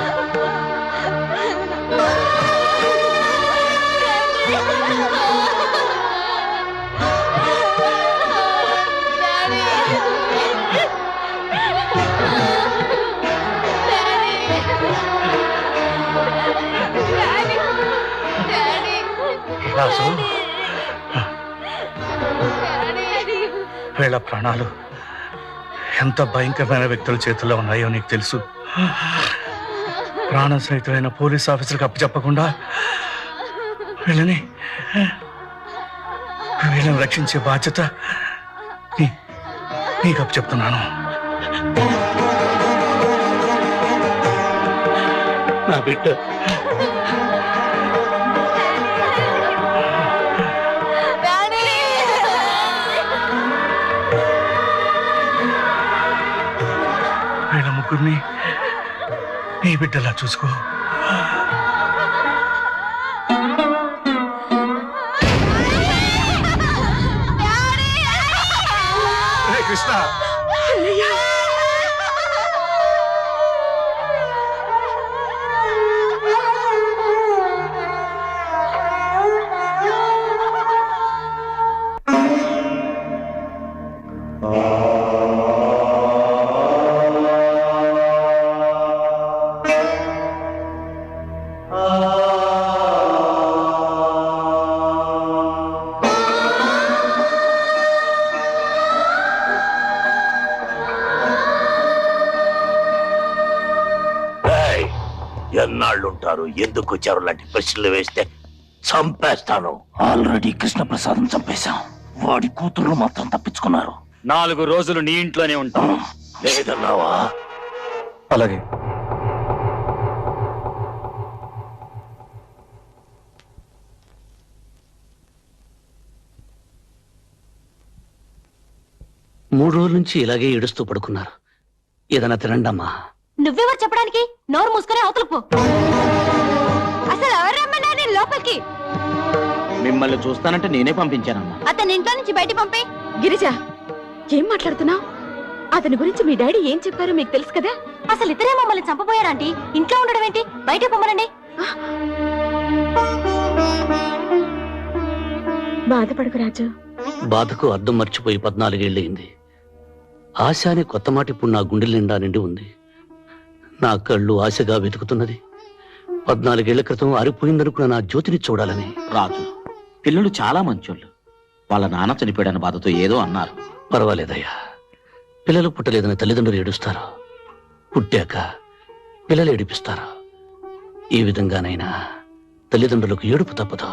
Speaker 3: రాజు, వీళ్ళ ప్రాణాలు ఎంత భయంకరమైన వ్యక్తుల చేతుల్లో ఉన్నాయో నీకు తెలుసు. ప్రాణం సహితమైన పోలీస్ ఆఫీసర్కి అప్పచెప్పకుండా వీళ్ళని రక్షించే బాధ్యత నీకు అప్పచెప్తున్నాను. నా బిడ్డ వీళ్ళ ముగ్గురిని నీ బిడ్డలా చూసుకో.
Speaker 5: రే కృష్ణ,
Speaker 1: ఎన్నాళ్ళుంటారు, ఎందుకు వచ్చారు లాంటి ప్రశ్నలు వేస్తే చంపేస్తాను. ఆల్రెడీ కృష్ణప్రసాదం చంపేశాం. వాడి కూతురు మాత్రం తప్పించుకున్నారు.
Speaker 8: 4 రోజులు నీ ఇంట్లోనే ఉంటాం.
Speaker 1: లేదన్నావా?
Speaker 7: అలాగే.
Speaker 4: మూడు రోజుల నుంచి ఇలాగే ఏడుస్తూ పడుకున్నారు. ఏదైనా తినండమ్మా.
Speaker 6: నువ్వెవరు చెప్పడానికి? నోరు మూసుకొని అవతలకు పో. అసలు ఎవరు రమ్మన్నా నేను లోపలికి?
Speaker 9: మిమ్మల్ని చూస్తానంటే నేనే పంపించానమ్మా.
Speaker 6: అతని ఇంట్లో నుంచి బయట పంపే. గిరిజ, ఏం మాట్లాడుతున్నావు? అతని గురించి మీ డాడీ ఏం చెప్పారో మీకు తెలుసు కదా. అసలు ఇతరే మమ్మల్ని చంపబోయారంటీ. ఇంట్లో ఉండడం ఏంటి? బయట పొమ్మనండి. బాధపడకు రాజు.
Speaker 4: బాధకు అర్థం మర్చిపోయి 14 ఏళ్ళయింది. ఆశ అనే కొత్త మాట ఇప్పుడు నా గుండెల నిండా నిండి ఉంది. నా కళ్ళు ఆశగా వెతుకుతున్నది 14 ఏళ్ల క్రితం ఆరిపోయిందనుకున్న నా జ్యోతిని చూడాలని.
Speaker 9: రాజు, పిల్లలు చాలా మంచోళ్ళు. వాళ్ళ నాన్న చనిపోయాడన్న బాధతో ఏదో అన్నారు.
Speaker 4: పర్వాలేదయ్యా. పిల్లలు పుట్టలేదని తల్లిదండ్రులు ఏడుస్తారు. పుట్టాక పిల్లలు ఏడిపిస్తారు. ఈ విధంగానైనా తల్లిదండ్రులకు ఏడుపు తప్పదు.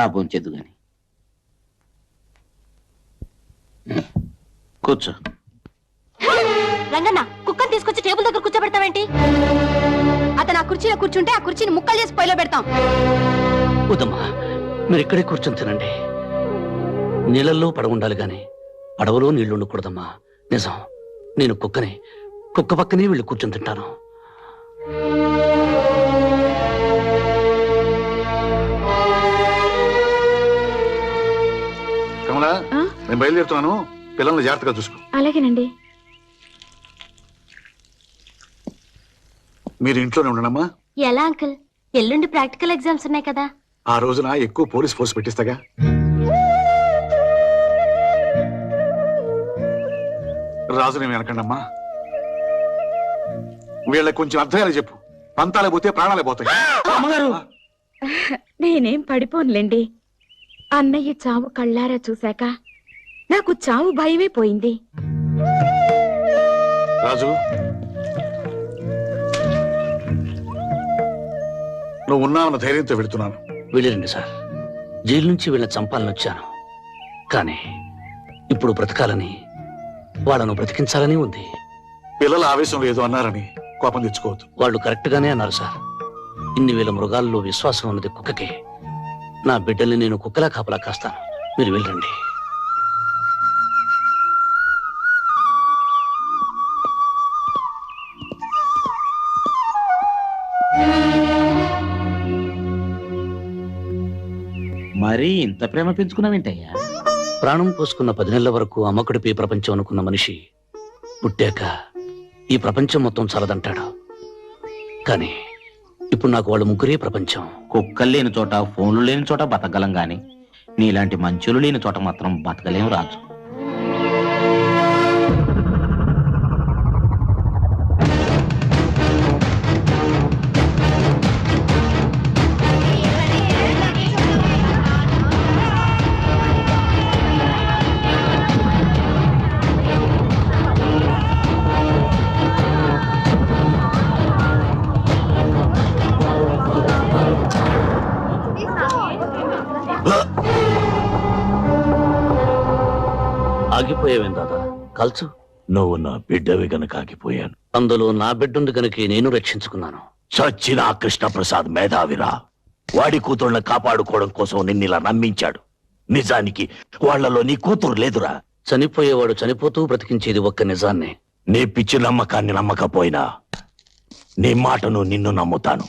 Speaker 9: రా భోంచేద్దు గాని కూర్చో.
Speaker 6: రంగన్న కుక్కని తీసుకొచ్చి టేబుల్ దగ్గర కూర్చోబెడతావేంటి? అతను ఆ కుర్చీలో కూర్చుంటే ఆ కుర్చీని ముక్కలు చేసి పొయ్యిలో పెడతాం.
Speaker 4: వద్దమ్మా, మీరు ఇక్కడే కూర్చొని తినండి. నీళ్ళల్లో పడవ ఉండాలి గాని పడవలో నీళ్లు ఉండకూడదమ్మా. నిజం, నేను కుక్కని, కుక్క పక్కనే వీళ్ళు కూర్చొని తింటాను.
Speaker 5: కమలా, నేను బయలుదేరుతున్నాను. పిల్లల్ని జాగ్రత్తగా చూసుకో.
Speaker 6: అలాగేనండి.
Speaker 5: మీరు ఇంట్లోనే ఉండనమ్మా.
Speaker 6: ఎలా అంకుల్? ఎల్లుండి ప్రాక్టికల్ ఎగ్జామ్స్ ఉన్నాయి కదా.
Speaker 5: ఆ రోజున ఎక్కువ పోలీస్ ఫోర్స్ పెట్టిస్తాగా. రాజునేమి అనకండమ్మా. వీళ్ళకి కొంచెం అర్థాలు చెప్పు. పంతాలే పోతే ప్రాణాలే పోతాయి.
Speaker 9: అమ్మగారు,
Speaker 6: నేనేం పడిపోనులేండి. అన్నయ్య చావు కళ్ళారా చూశాక నాకు చావు భయమే పోయింది.
Speaker 5: రాజు, నువ్వు ఉన్నావన్న ధైర్యంతో వెళుతున్నాను.
Speaker 4: వెళ్ళిరండి సార్. జైలు నుంచి వీళ్ళని చంపాలని వచ్చాను, కానీ ఇప్పుడు బ్రతకాలని, వాళ్ళను బ్రతికించాలని ఉంది.
Speaker 5: పిల్లల ఆవేశం లేదు అన్నారని కోపం తెచ్చుకోవద్దు.
Speaker 4: వాళ్ళు కరెక్ట్ గానే అన్నారు సార్. ఇన్ని వేల మృగాల్లో విశ్వాసం ఉన్నది కుక్కకి. నా బిడ్డల్ని నేను కుక్కలా కాపలా కాస్తాను. మీరు వెళ్ళండి.
Speaker 9: మరీ ఇంత ప్రేమ పెంచుకున్నావేంటయ్యా?
Speaker 4: ప్రాణం పోసుకున్న 10 నెలల వరకు అమ్మకుడిపై ప్రపంచం అనుకున్న మనిషి పుట్టాక ఈ ప్రపంచం మొత్తం చాలదంటాడు. కానీ ఇప్పుడు నాకు వాళ్ళు ముగ్గురే ప్రపంచం.
Speaker 9: కుక్కలు లేని చోట, ఫోన్లు లేని చోట బతకగలం గాని నీలాంటి మంచులు లేని చోట మాత్రం బతకలేం రాజు.
Speaker 4: ఆగిపోయావేం దాదా? కల్చు.
Speaker 1: నువ్వు నా బిడ్డవి గనక ఆగిపోయాను.
Speaker 4: అందులో నా బిడ్డుంది గనుక నేను రక్షించుకున్నాను.
Speaker 1: చచ్చిన ఆ కృష్ణప్రసాద్ మేధావిరా. వాడి కూతుళ్ళని కాపాడుకోవడం కోసం నిన్నిలా నమ్మించాడు. నిజానికి వాళ్లలో నీ కూతురు లేదురా.
Speaker 4: చనిపోయేవాడు చనిపోతూ బ్రతికించేది ఒక్క నిజాన్నే.
Speaker 1: నీ పిచ్చి నమ్మకాన్ని నమ్మకపోయినా నీ మాటను నిన్ను నమ్ముతాను.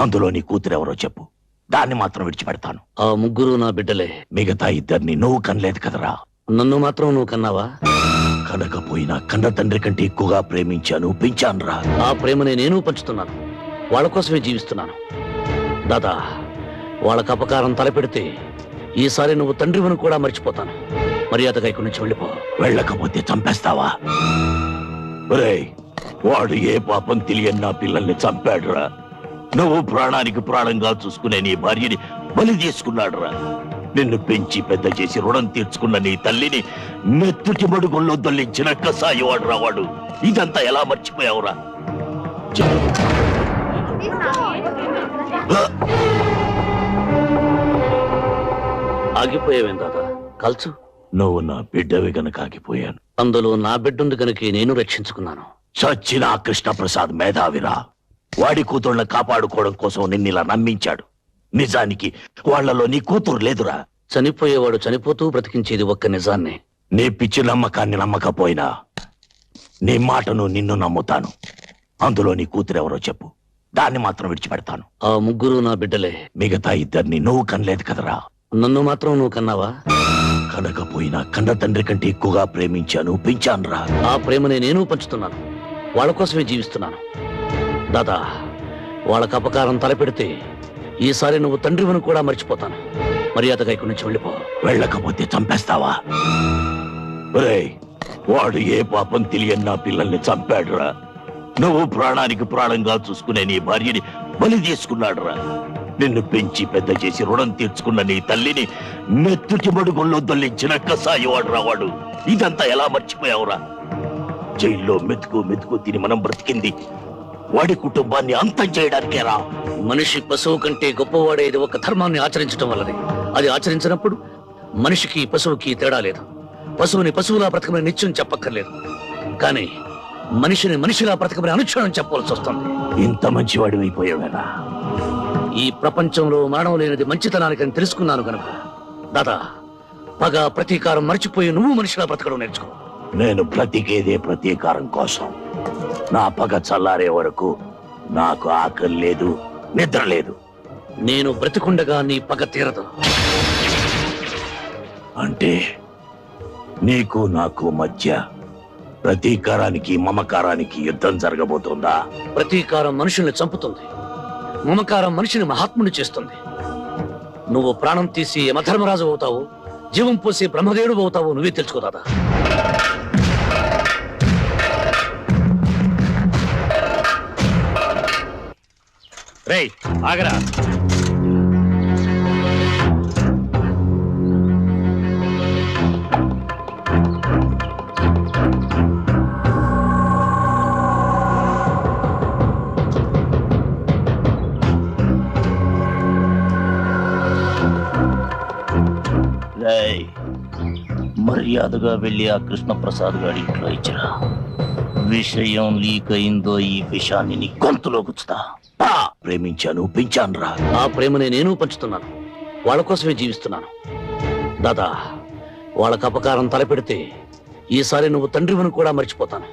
Speaker 1: అందులో నీ కూతురెవరో చెప్పు, దాన్ని మాత్రం విడిచిపెడతాను.
Speaker 4: ఆ ముగ్గురు నా బిడ్డలే.
Speaker 1: మిగతా ఇద్దరిని నువ్వు కనలేదు కదరా.
Speaker 4: నన్ను మాత్రం నువ్వు కన్నావా?
Speaker 1: కనకపోయినా కన్న తండ్రి కంటే ఎక్కువగా ప్రేమించాను, పెంచానురా.
Speaker 4: ఆ ప్రేమని నేను పంచుతున్నాను. వాళ్ళ కోసమే జీవిస్తున్నాను. దాదా, వాళ్ళకు అపకారం తలపెడితే ఈసారి నువ్వు తండ్రివని కూడా మర్చిపోతాను. మర్యాదగా ఇక్కడి నుంచి వెళ్ళిపో.
Speaker 1: వెళ్ళకపోతే చంపేస్తావా? ఒరేయ్, వాడు ఏ పాపం తెలియని నా పిల్లల్ని చంపాడురా. నువ్వు ప్రాణానికి ప్రాణంగా చూసుకునే నీ భార్యని బలి తీసుకున్నాడురా. నిన్ను పెంచి పెద్ద చేసి రుణం తీర్చుకున్న నీ తల్లిని మెత్తుటి మడుగుల్లో దొల్లించిన కసాయివాడు రావాడు. ఇదంతా ఎలా మర్చిపోయావురా?
Speaker 4: ఆగిపోయావేం దాదా? కల్చు.
Speaker 1: నువ్వు నా బిడ్డవి గనక ఆగిపోయాను.
Speaker 4: అందులో నా బిడ్డుంది గనుక నేను రక్షించుకున్నాను.
Speaker 1: చచ్చిన ఆ కృష్ణప్రసాద్ మేధావిరా. వాడి కూతుళ్ళని కాపాడుకోవడం కోసం నిన్నిలా నమ్మించాడు. నిజానికి వాళ్లలో నీ కూతురు లేదురా.
Speaker 4: చనిపోయేవాడు చనిపోతూ బ్రతికించేది ఒక్క నిజాన్నే.
Speaker 1: నీ పిచ్చి నమ్మకాన్ని నమ్మకపోయినా నీ మాటను నిన్ను నమ్ముతాను. అందులో నీ కూతురెవరో చెప్పు, దాన్ని మాత్రం విడిచిపెడతాను.
Speaker 4: ఆ ముగ్గురు నా బిడ్డలే.
Speaker 1: మిగతా ఇద్దరిని నువ్వు కనలేదు కదరా.
Speaker 4: నన్ను మాత్రం నువ్వు కన్నావా?
Speaker 1: కనకపోయినా కన్న తండ్రి కంటే ఎక్కువగా ప్రేమించాను, పెంచానురా.
Speaker 4: ఆ ప్రేమని నేను పంచుతున్నాను. వాళ్ళ కోసమే జీవిస్తున్నాను. దాదా, వాళ్ళకు అపకారం తలపెడితే ఈసారి నువ్వు తండ్రివని కూడా మర్చిపోతాను. మర్యాదగా ఇక్కడి నుంచి వెళ్ళిపో.
Speaker 1: వెళ్ళకపోతే చంపేస్తావా? ఒరేయ్, వాడు ఏ పాపం తెలియని నా పిల్లల్ని చంపాడురా. నువ్వు ప్రాణానికి ప్రాణంగా చూసుకునే నీ భార్యని బలి తీసుకున్నాడురా. నిన్ను పెంచి పెద్ద చేసి రుణం తీర్చుకున్న నీ తల్లిని మెత్తుటి మడుగుల్లో దొల్లించిన కసాయివాడు రావాడు. ఇదంతా ఎలా మర్చిపోయావురా? జైల్లో మెతుకు మెతుకు తిని మనం బ్రతికింది వాడి కుటుంబాన్ని అంతం చేయడానికేరా.
Speaker 4: మనిషి పశువు కంటే గొప్పవాడేది ఒక ధర్మాన్ని ఆచరించడం వల్లనే. అది ఆచరించినప్పుడు మనిషికి పశువుకి తేడా లేదు. పశువుని పశువులా బ్రతకమని నిత్యం చెప్పక్కర్లేదు, కానీ మనిషిని మనిషిలా బ్రతకమని అనుక్షణం చెప్పవలసి వస్తుంది.
Speaker 1: ఇంత మంచివాడి అయిపోయావేనా?
Speaker 4: ఈ ప్రపంచంలో మరణం లేనిది మంచితనానికని తెలుసుకున్నాను కనుక దాదా, పగ ప్రతీకారం మర్చిపోయి నువ్వు మనిషిలా బ్రతకడం నేర్చుకో.
Speaker 1: నేను బ్రతికేదే ప్రతీకారం కోసం. నా పగ చల్లారే వరకు నాకు ఆకలి లేదు, నిద్ర లేదు.
Speaker 4: నేను బ్రతికుండగా నీ పగ తీరదు.
Speaker 1: అంటే నీకు నాకు మధ్య ప్రతీకారానికి మమకారానికి యుద్ధం జరగబోతుందా?
Speaker 4: ప్రతీకారం మనుషుల్ని చంపుతుంది, మమకారం మనిషిని మహాత్ముని చేస్తుంది. నువ్వు ప్రాణం తీసి యమధర్మరాజు అవుతావు, జీవం పోసి బ్రహ్మదేవుడు అవుతావు, నువ్వే తెలుసుకో దాదా. రేయ్ ఆగరా.
Speaker 1: మర్యాదగా వెళ్ళి ఆ కృష్ణప్రసాద్ గారి ఇంట్లో ఇచ్చిరా. విషయం లీక్ అయిందో ఈ విషయాన్ని నీ గొంతులో గుచ్చుతా. ప్రేమించాను, పెంచాను రా.
Speaker 4: ఆ ప్రేమని నేను పంచుతున్నాను, వాళ్ళ కోసమే జీవిస్తున్నాను. దాదా, వాళ్ళకు అపకారం తలపెడితే ఈసారి నువ్వు తండ్రివని కూడా మర్చిపోతాను.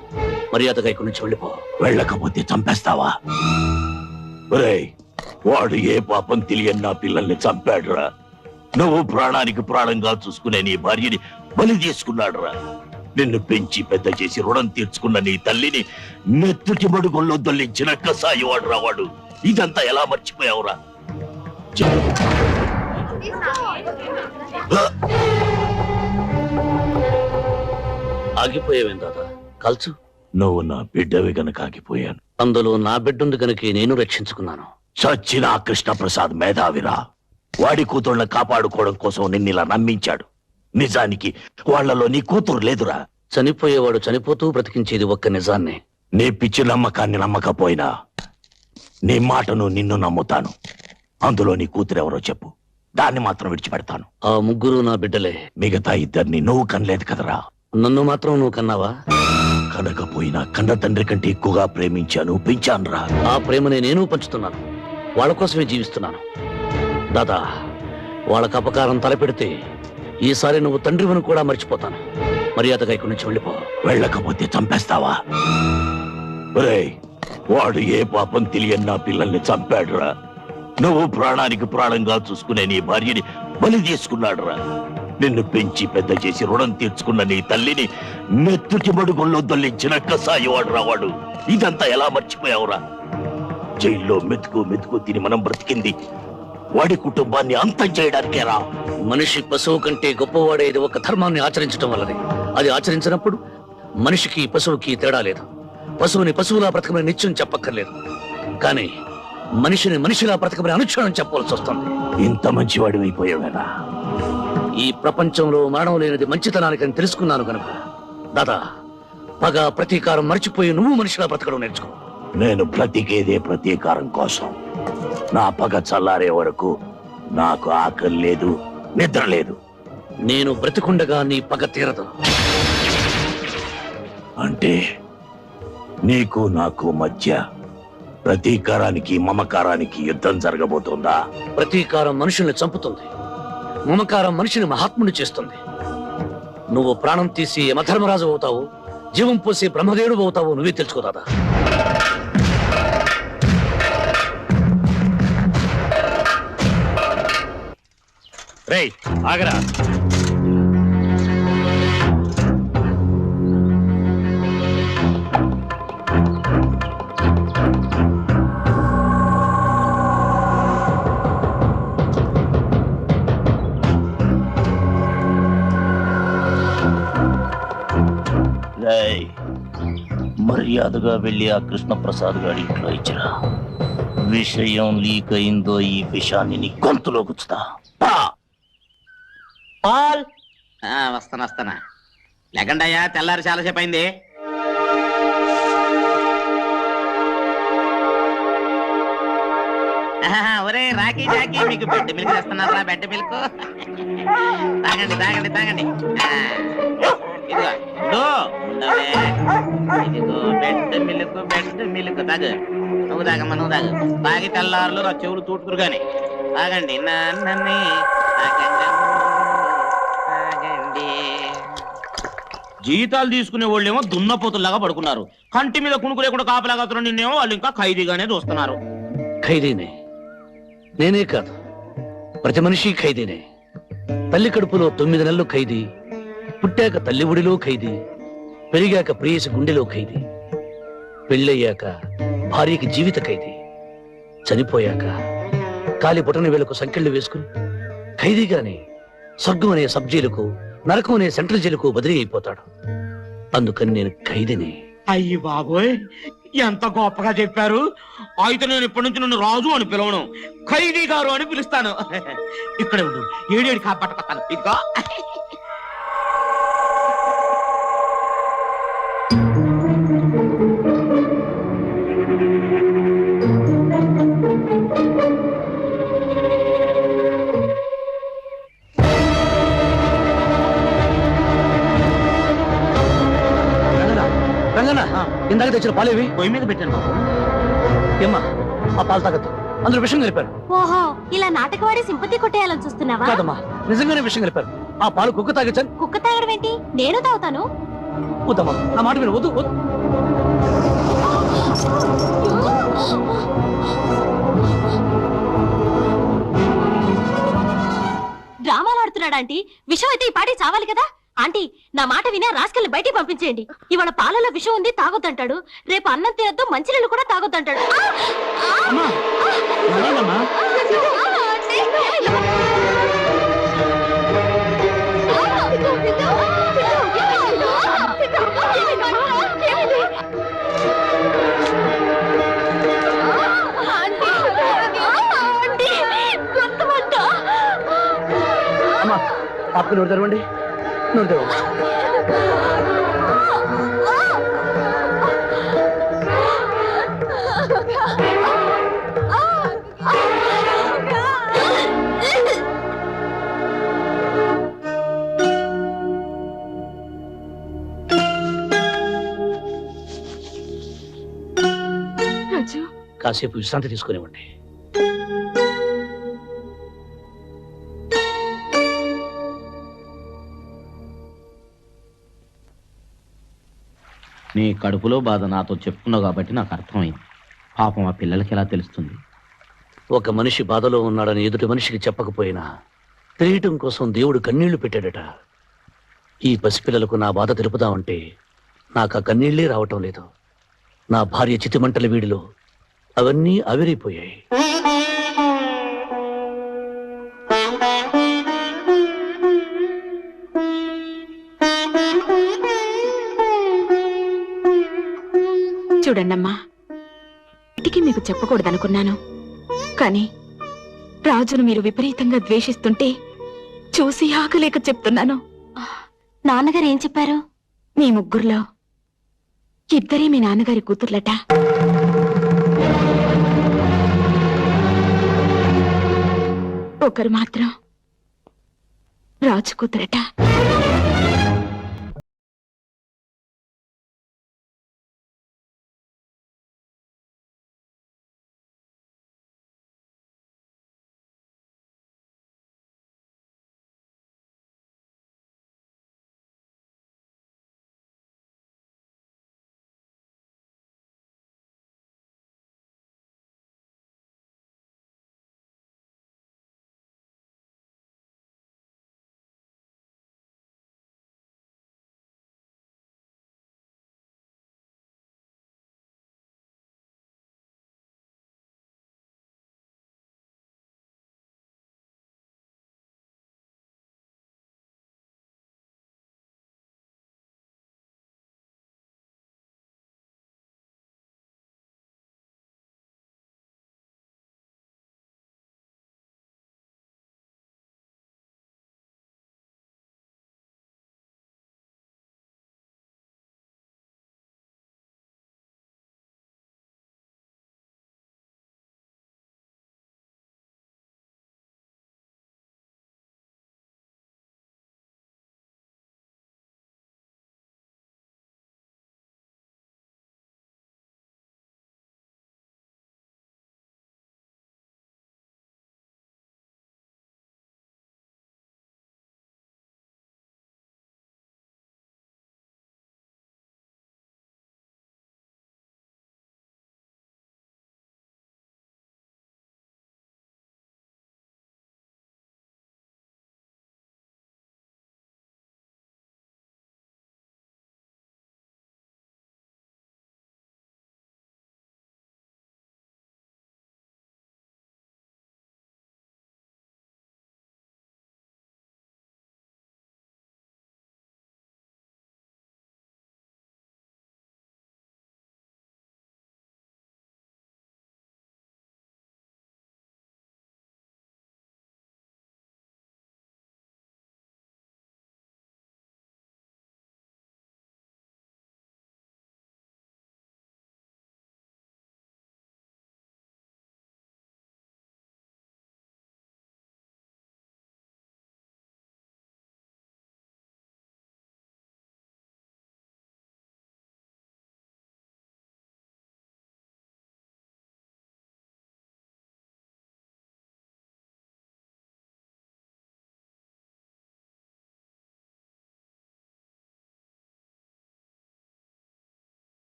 Speaker 4: మర్యాదగా ఇక్కడి నుంచి వెళ్ళిపో.
Speaker 1: వెళ్ళకపోతే చంపేస్తావా? ఒరేయ్, వాడు ఏ పాపం తెలియని నా పిల్లల్ని చంపాడురా. నువ్వు ప్రాణానికి ప్రాణంగా చూసుకునే నీ భార్యని బలి తీసుకున్నాడురా. నిన్ను పెంచి పెద్ద చేసి రుణం తీర్చుకున్న నీ తల్లిని నెత్తుటి మడుగుల్లో దొల్లించిన కసాయి వాడు రావాడు. ఇదంతా ఎలా మర్చిపోయావురా?
Speaker 4: ఆగిపోయావేం దాదా? కల్చు.
Speaker 1: నువ్వు నా బిడ్డవి గనక ఆగిపోయాను.
Speaker 4: అందులో నా బిడ్డుంది కనుక నేను రక్షించుకున్నాను.
Speaker 1: చచ్చిన కృష్ణప్రసాద్ మేధావిరా. వాడి కూతుళ్ళని కాపాడుకోవడం కోసం నిన్నిలా నమ్మించాడు. నిజానికి వాళ్లలో నీ కూతురు లేదురా.
Speaker 4: చనిపోయేవాడు చనిపోతూ బ్రతికించేది ఒక్క నిజాన్ని.
Speaker 1: నీ పిచ్చి నమ్మకాన్ని నమ్మకపోయినా నీ మాటను నిన్ను నమ్ముతాను. అందులో నీ కూతురెవరో చెప్పు, దాన్ని మాత్రం విడిచిపెడతాను.
Speaker 4: ఆ ముగ్గురు నా బిడ్డలే.
Speaker 1: మిగతా ఇద్దరిని నువ్వు కనలేదు కదరా.
Speaker 4: నన్ను మాత్రం నువ్వు కన్నావా?
Speaker 1: కనకపోయినా కన్న తండ్రి కంటే ఎక్కువగా ప్రేమించాను, పెంచానురా.
Speaker 4: ఆ ప్రేమని నేను పంచుతున్నాను, వాళ్ళ కోసమే జీవిస్తున్నాను. దాదా, వాళ్ళకు అపకారం తలపెడితే ఈసారి నువ్వు తండ్రివని కూడా మర్చిపోతాను. మర్యాదగా ఇక్కడి నుంచి వెళ్ళిపో.
Speaker 1: వెళ్ళకపోతే చంపేస్తావా? ఒరేయ్, వాడు ఏ పాపం తెలియని నా పిల్లల్ని చంపాడురా. నువ్వు ప్రాణానికి ప్రాణంగా చూసుకునే నీ భార్యని బలి తీసుకున్నాడురా. నిన్ను పెంచి పెద్ద చేసి రుణం తీర్చుకున్న నీ తల్లిని నెత్తుటి మడుగుల్లో దొల్లించిన కసాయి వాడు రావాడు. ఇదంతా ఎలా మర్చిపోయావురా? జైల్లో మెతుకు మెతుకు తిని మనం బ్రతికింది వాడి కుటుంబాన్ని అంతం చేయడానికేరా.
Speaker 4: మనిషి పశువు కంటే గొప్పవాడేది ఒక ధర్మాన్ని ఆచరించడం వల్లనే. అది ఆచరించినప్పుడు మనిషికి పశువుకి తేడా లేదు. పశువుని పశువులా బ్రతకమని నిత్యం చెప్పక్కర్లేదు, కానీ మనిషిని మనిషిలా బ్రతకమని అనుక్షణం చెప్పవలసి వస్తుంది.
Speaker 1: ఇంత మంచివాడి అయిపోయావేనా?
Speaker 4: ఈ ప్రపంచంలో మరణం లేనిది మంచితనానికని తెలుసుకున్నాను కనుక దాదా, పగ ప్రతీకారం మర్చిపోయి నువ్వు మనిషిలా బ్రతకడం నేర్చుకో.
Speaker 1: నేను బ్రతికేదే ప్రతీకారం కోసం. నా పగ చల్లారే వరకు నాకు ఆకలి లేదు, నిద్ర లేదు.
Speaker 4: నేను బ్రతికుండగా నీ పగ తీరదు.
Speaker 1: అంటే నీకు నాకు మధ్య ప్రతీకారానికి మమకారానికి యుద్ధం జరగబోతుందా?
Speaker 4: ప్రతీకారం మనుషుల్ని చంపుతుంది, మమకారం మనిషిని మహాత్ముని చేస్తుంది. నువ్వు ప్రాణం తీసి యమధర్మరాజు అవుతావు, జీవం పోసి బ్రహ్మదేవుడు అవుతావు, నువ్వే తెలుసుకో దాదా. రేయ్ ఆగరా.
Speaker 1: మర్యాదగా వెళ్ళి ఆ కృష్ణప్రసాద్ గారి ఇంట్లో ఇచ్చిరా. విషయం లీక్ అయిందో ఈ విషయాన్ని నీ గొంతులో గుచ్చుతా.
Speaker 9: పాల్ వస్తానా లేకండి అయ్యా, తెల్లారి చాలాసేపు అయింది. ఒరే రా జాకీ జాకీ మీకు బెడ్ మిల్క్ తెస్తున్నారా? బెడ్ మిల్క్ తాగండి తాగండి తాగండి. ఇదిగో ఇదిగో ఉండవే. ఇదిగో బెడ్ మిల్క్ తాగు. నువ్వు తాగమ్మా నువ్వు తాగు. తాగి తెల్లారులు నా చెవులు తూటుకురు గాని తాగండి. నన్ను తాగండి. జీతాలు తీసుకునే వాళ్ళేమో దున్నపోతుల్లాగా పడుకున్నారు. కంటి మీద కుణుకు లేకుండా కాపలాగా నిన్నేమో వాళ్ళు ఇంకా ఖైదీగానే చూస్తున్నారు.
Speaker 4: ఖైదీనే, నేనే కాదు, ప్రతి మనిషి ఖైదీనే. తల్లి కడుపులో 9 నెలలు ఖైదీ, పుట్టాక తల్లి ఒడిలో ఖైదీ, పెరిగాక ప్రేయసి గుండెలో ఖైదీ, పెళ్ళయ్యాక భార్యకి జీవిత ఖైదీ, చనిపోయాక కాలి బొటన వేలకు సంకెళ్ళు వేసుకుని ఖైదీగానే స్వర్గం అనే సబ్ జైలుకు, నరకం అనే సెంట్రల్ జైలుకు బదిలీ అయిపోతాడు. అందుకని నేను ఖైదీని.
Speaker 9: అయ్యి బాబోయ్, ఎంత గొప్పగా చెప్పారు. అయితే నేను ఇప్పటి నుంచి నన్ను రాజు అని పిలవను, ఖైదీ గారు అని పిలుస్తాను. ఇక్కడే ఉండు, ఏడేడు కాపాటుకొస్తాను. ఇదిగో
Speaker 4: రంగన్న, ఇందాక తెచ్చిన పాలేవి
Speaker 9: పొయ్యి మీద పెట్టాను బాబు.
Speaker 4: ఏమ్మా, ఆ పాలు తాగద్దు, అందులో విషయం కలిపారు.
Speaker 6: ఓహో, ఇలా నాటకవాడి సింపతి కొట్టేయాలని చూస్తున్నావా?
Speaker 4: కాదమ్మా, నిజంగానే విషయం కలిపారు. ఆ పాలు కుక్క తాగొచ్చని.
Speaker 6: కుక్క తాగడం ఏంటి? నేను తాగుతాను.
Speaker 4: వద్దమ్మా, నా మాట విను, వద్దు వద్దు.
Speaker 6: డ్రామాలు ఆడుతున్నాడా ఆంటీ? విషం అయితే ఈ పాటి చావాలి కదా. ఆంటీ, నా మాట వినే రాస్కల్ని బయటికి పంపించేయండి. ఇవాళ పాలలో విషం ఉంది, తాగొద్దంటాడు. రేపు అన్నం తినద్దు, మంచినీళ్ళు కూడా తాగొద్దంటాడు.
Speaker 4: అమ్మా, పాపకు నోరు తెరవండి, నోరు తెరవండి. కాసేపు విశ్రాంతి తీసుకునేవ్వండి.
Speaker 9: నీ కడుపులో బాధ నాతో చెప్పుకున్నావు కాబట్టి నాకు అర్థమైంది. పాపం ఆ పిల్లలకి ఎలా తెలుస్తుంది?
Speaker 4: ఒక మనిషి బాధలో ఉన్నాడని ఎదుటి మనిషికి చెప్పకపోయినా తెలియటం కోసం దేవుడు కన్నీళ్లు పెట్టాడట. ఈ పసిపిల్లలకు నా బాధ తెలుపుదామంటే నాకు ఆ కన్నీళ్లే రావటం లేదు. నా భార్య చితిమంటల వీడిలో అవన్నీ ఆవిరైపోయాయి.
Speaker 6: చూడండమ్మా, ఇంటికి మీకు చెప్పకూడదనుకున్నాను, కానీ రాజును మీరు విపరీతంగా ద్వేషిస్తుంటే చూసి ఆగలేక చెప్తున్నాను. నాన్నగారు ఏం చెప్పారు? మీ ముగ్గురులో ఇద్దరే మీ నాన్నగారి కూతుర్లట. ఒకరు మాత్రం రాజు కూతురట.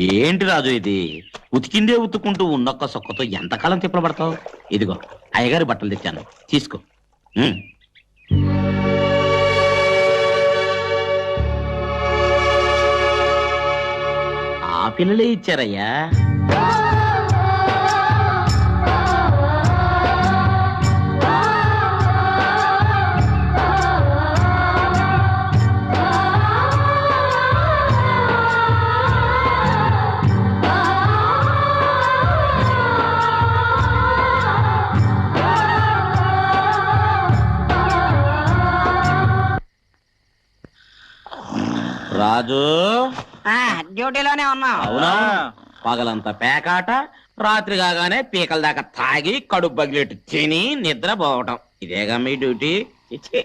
Speaker 9: ఏంటి రాజు ఇది? ఉతికిందే ఉతుక్కుంటూ ఉన్నొక్క సొక్కతో ఎంతకాలం తిప్పలబడతావు? ఇదిగో అయ్యగారి బట్టలు తెచ్చాను, తీసుకో. ఉమ్. ఆ పిల్లలే ఇచ్చారయ్యా. రాజు
Speaker 10: డ్యూటీలోనే ఉన్నా.
Speaker 9: అవునా? పగలంతా పేకాట, రాత్రి కాగానే పీకల దాకా తాగి కడుపు బగిలెట్టు తిని నిద్ర పోవటం, ఇదేగా మీ డ్యూటీ? ఇచ్చి.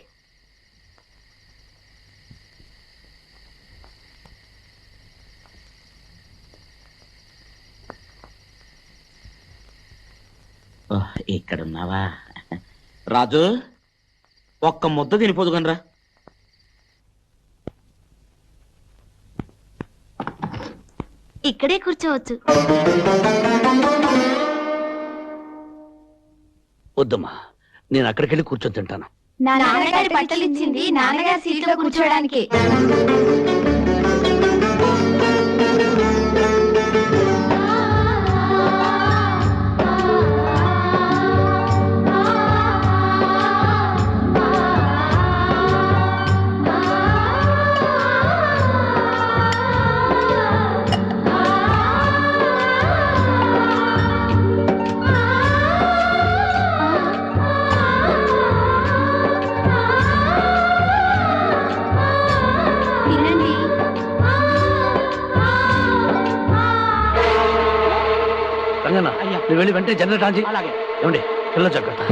Speaker 9: ఓహ్, ఇక్కడున్నావా రాజు? ఒక్క ముద్ద తినిపోదు కనరా.
Speaker 6: ఇక్కడే కూర్చోవచ్చు.
Speaker 4: వద్దమ్మా, నేను అక్కడికి వెళ్ళి కూర్చొని తింటాను.
Speaker 6: నాన్నగారి బట్టలు ఇచ్చింది నాన్నగారి సీట్లో కూర్చోడానికి.
Speaker 4: రంగన్న, నువ్వు వెళ్ళి వెంటనే జనరేట్ ఆన్ చేయి.
Speaker 9: అలాగే.
Speaker 4: ఏమండి, పిల్ల జాగ్రత్త.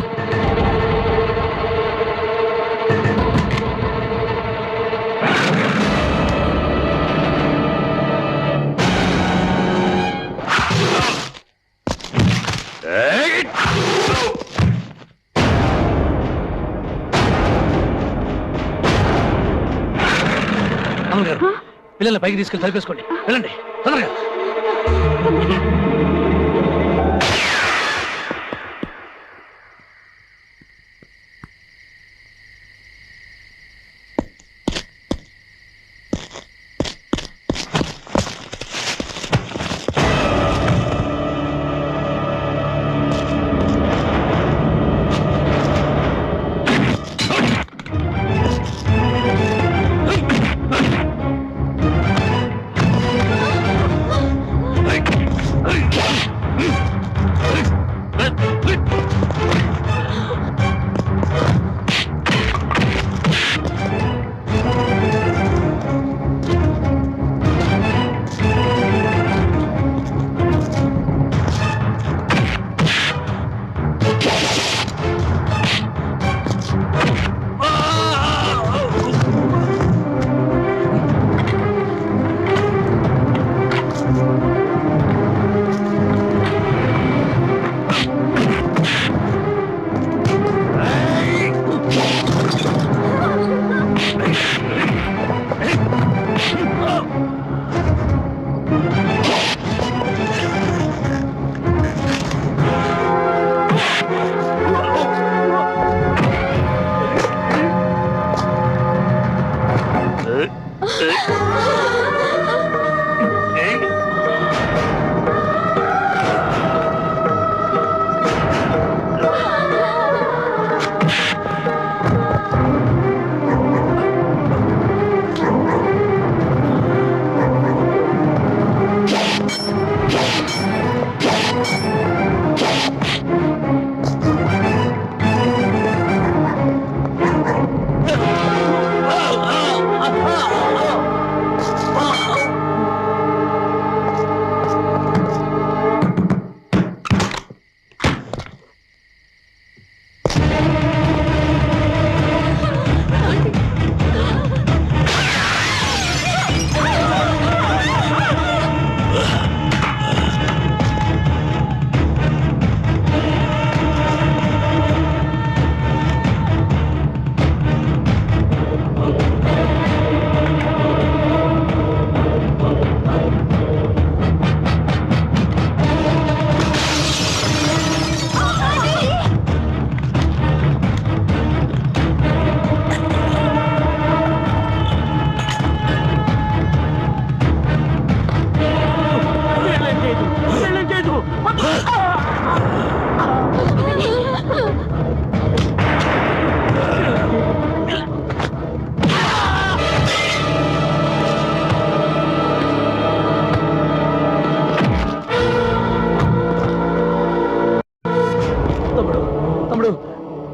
Speaker 4: అమ్మగారు, పిల్లల్ని పైకి తీసుకెళ్ళి తలిపేసుకోండి. వెళ్ళండి తొందరగా.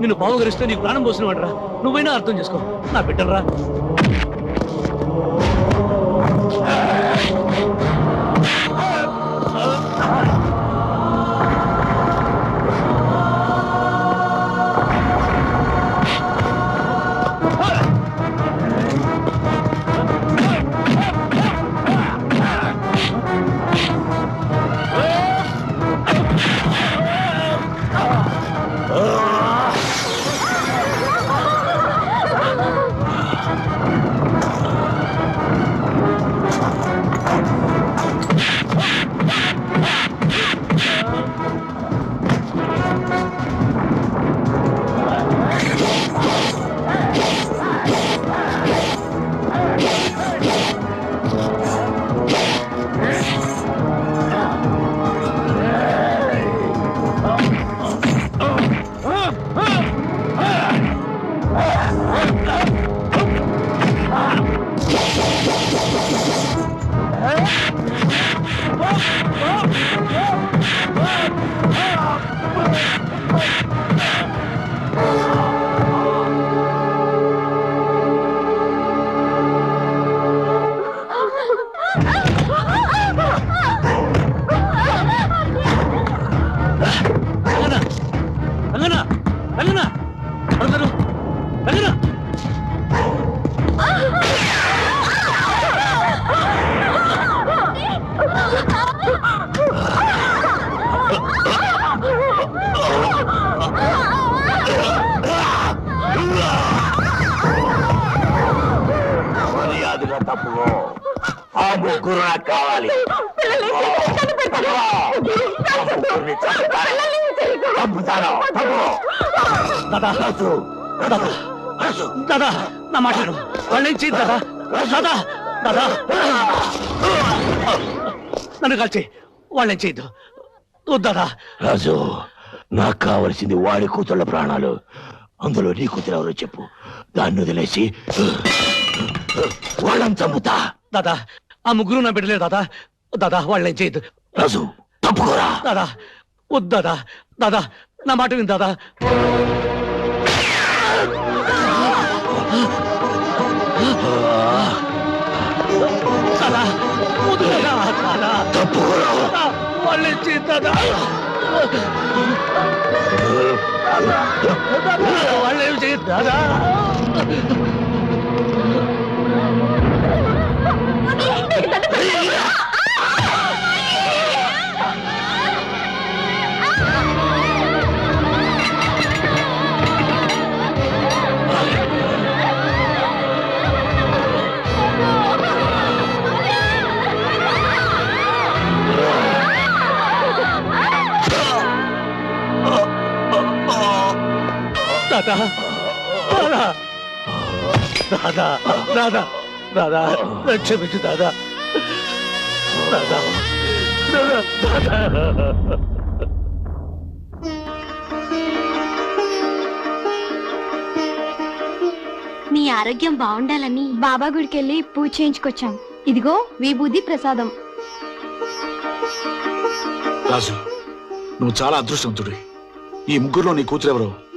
Speaker 4: నిన్ను బావగరిస్తే నీకు ప్రాణం పోసిన వాడరా. నువ్వైనా అర్థం చేసుకో నా బిడ్డరా.
Speaker 1: కావాలి.
Speaker 4: దాదా నా మాటలు వాళ్ళేం చేయదు దాదా. దాదా దాదా నన్ను కాల్చి వాళ్ళేం చేయద్దు వద్దాదా.
Speaker 1: రాజు, నాకు కావలసింది వాడి కూతుళ్ళ ప్రాణాలు. అందులో నీ కూతురు ఎవరో చెప్పు. దాన్ని వదిలేసి వాళ్ళని చంపుతా.
Speaker 4: దాదా ఆ ముగ్గురు నా బిడ్డలే దాదా. దాదా వాళ్ళేం చేయద్దు.
Speaker 1: రాజు తప్పుకోరా.
Speaker 4: దాదా వద్దు దాదా. దాదా నా మాట విని దాదా. దాదా వద్దు దాదా. దాదా
Speaker 1: తప్పుకోరా.
Speaker 4: వాళ్ళేం చేయద్దు దాదా. వాళ్ళేం చేయద్దు దాదా. దాదా దాదా దాదా దాదా క్షమించు దాదా. దాదా దాదా.
Speaker 6: మీ ఆరోగ్యం బాగుండాలని బాబా గుడికి వెళ్ళి పూజ చేయించుకొచ్చాం. ఇదిగో విభూది ప్రసాదం.
Speaker 5: రాజు, నువ్వు చాలా అదృష్టవంతుడి. ఈ ముగ్గురులో నీ కూతురు ఎవరో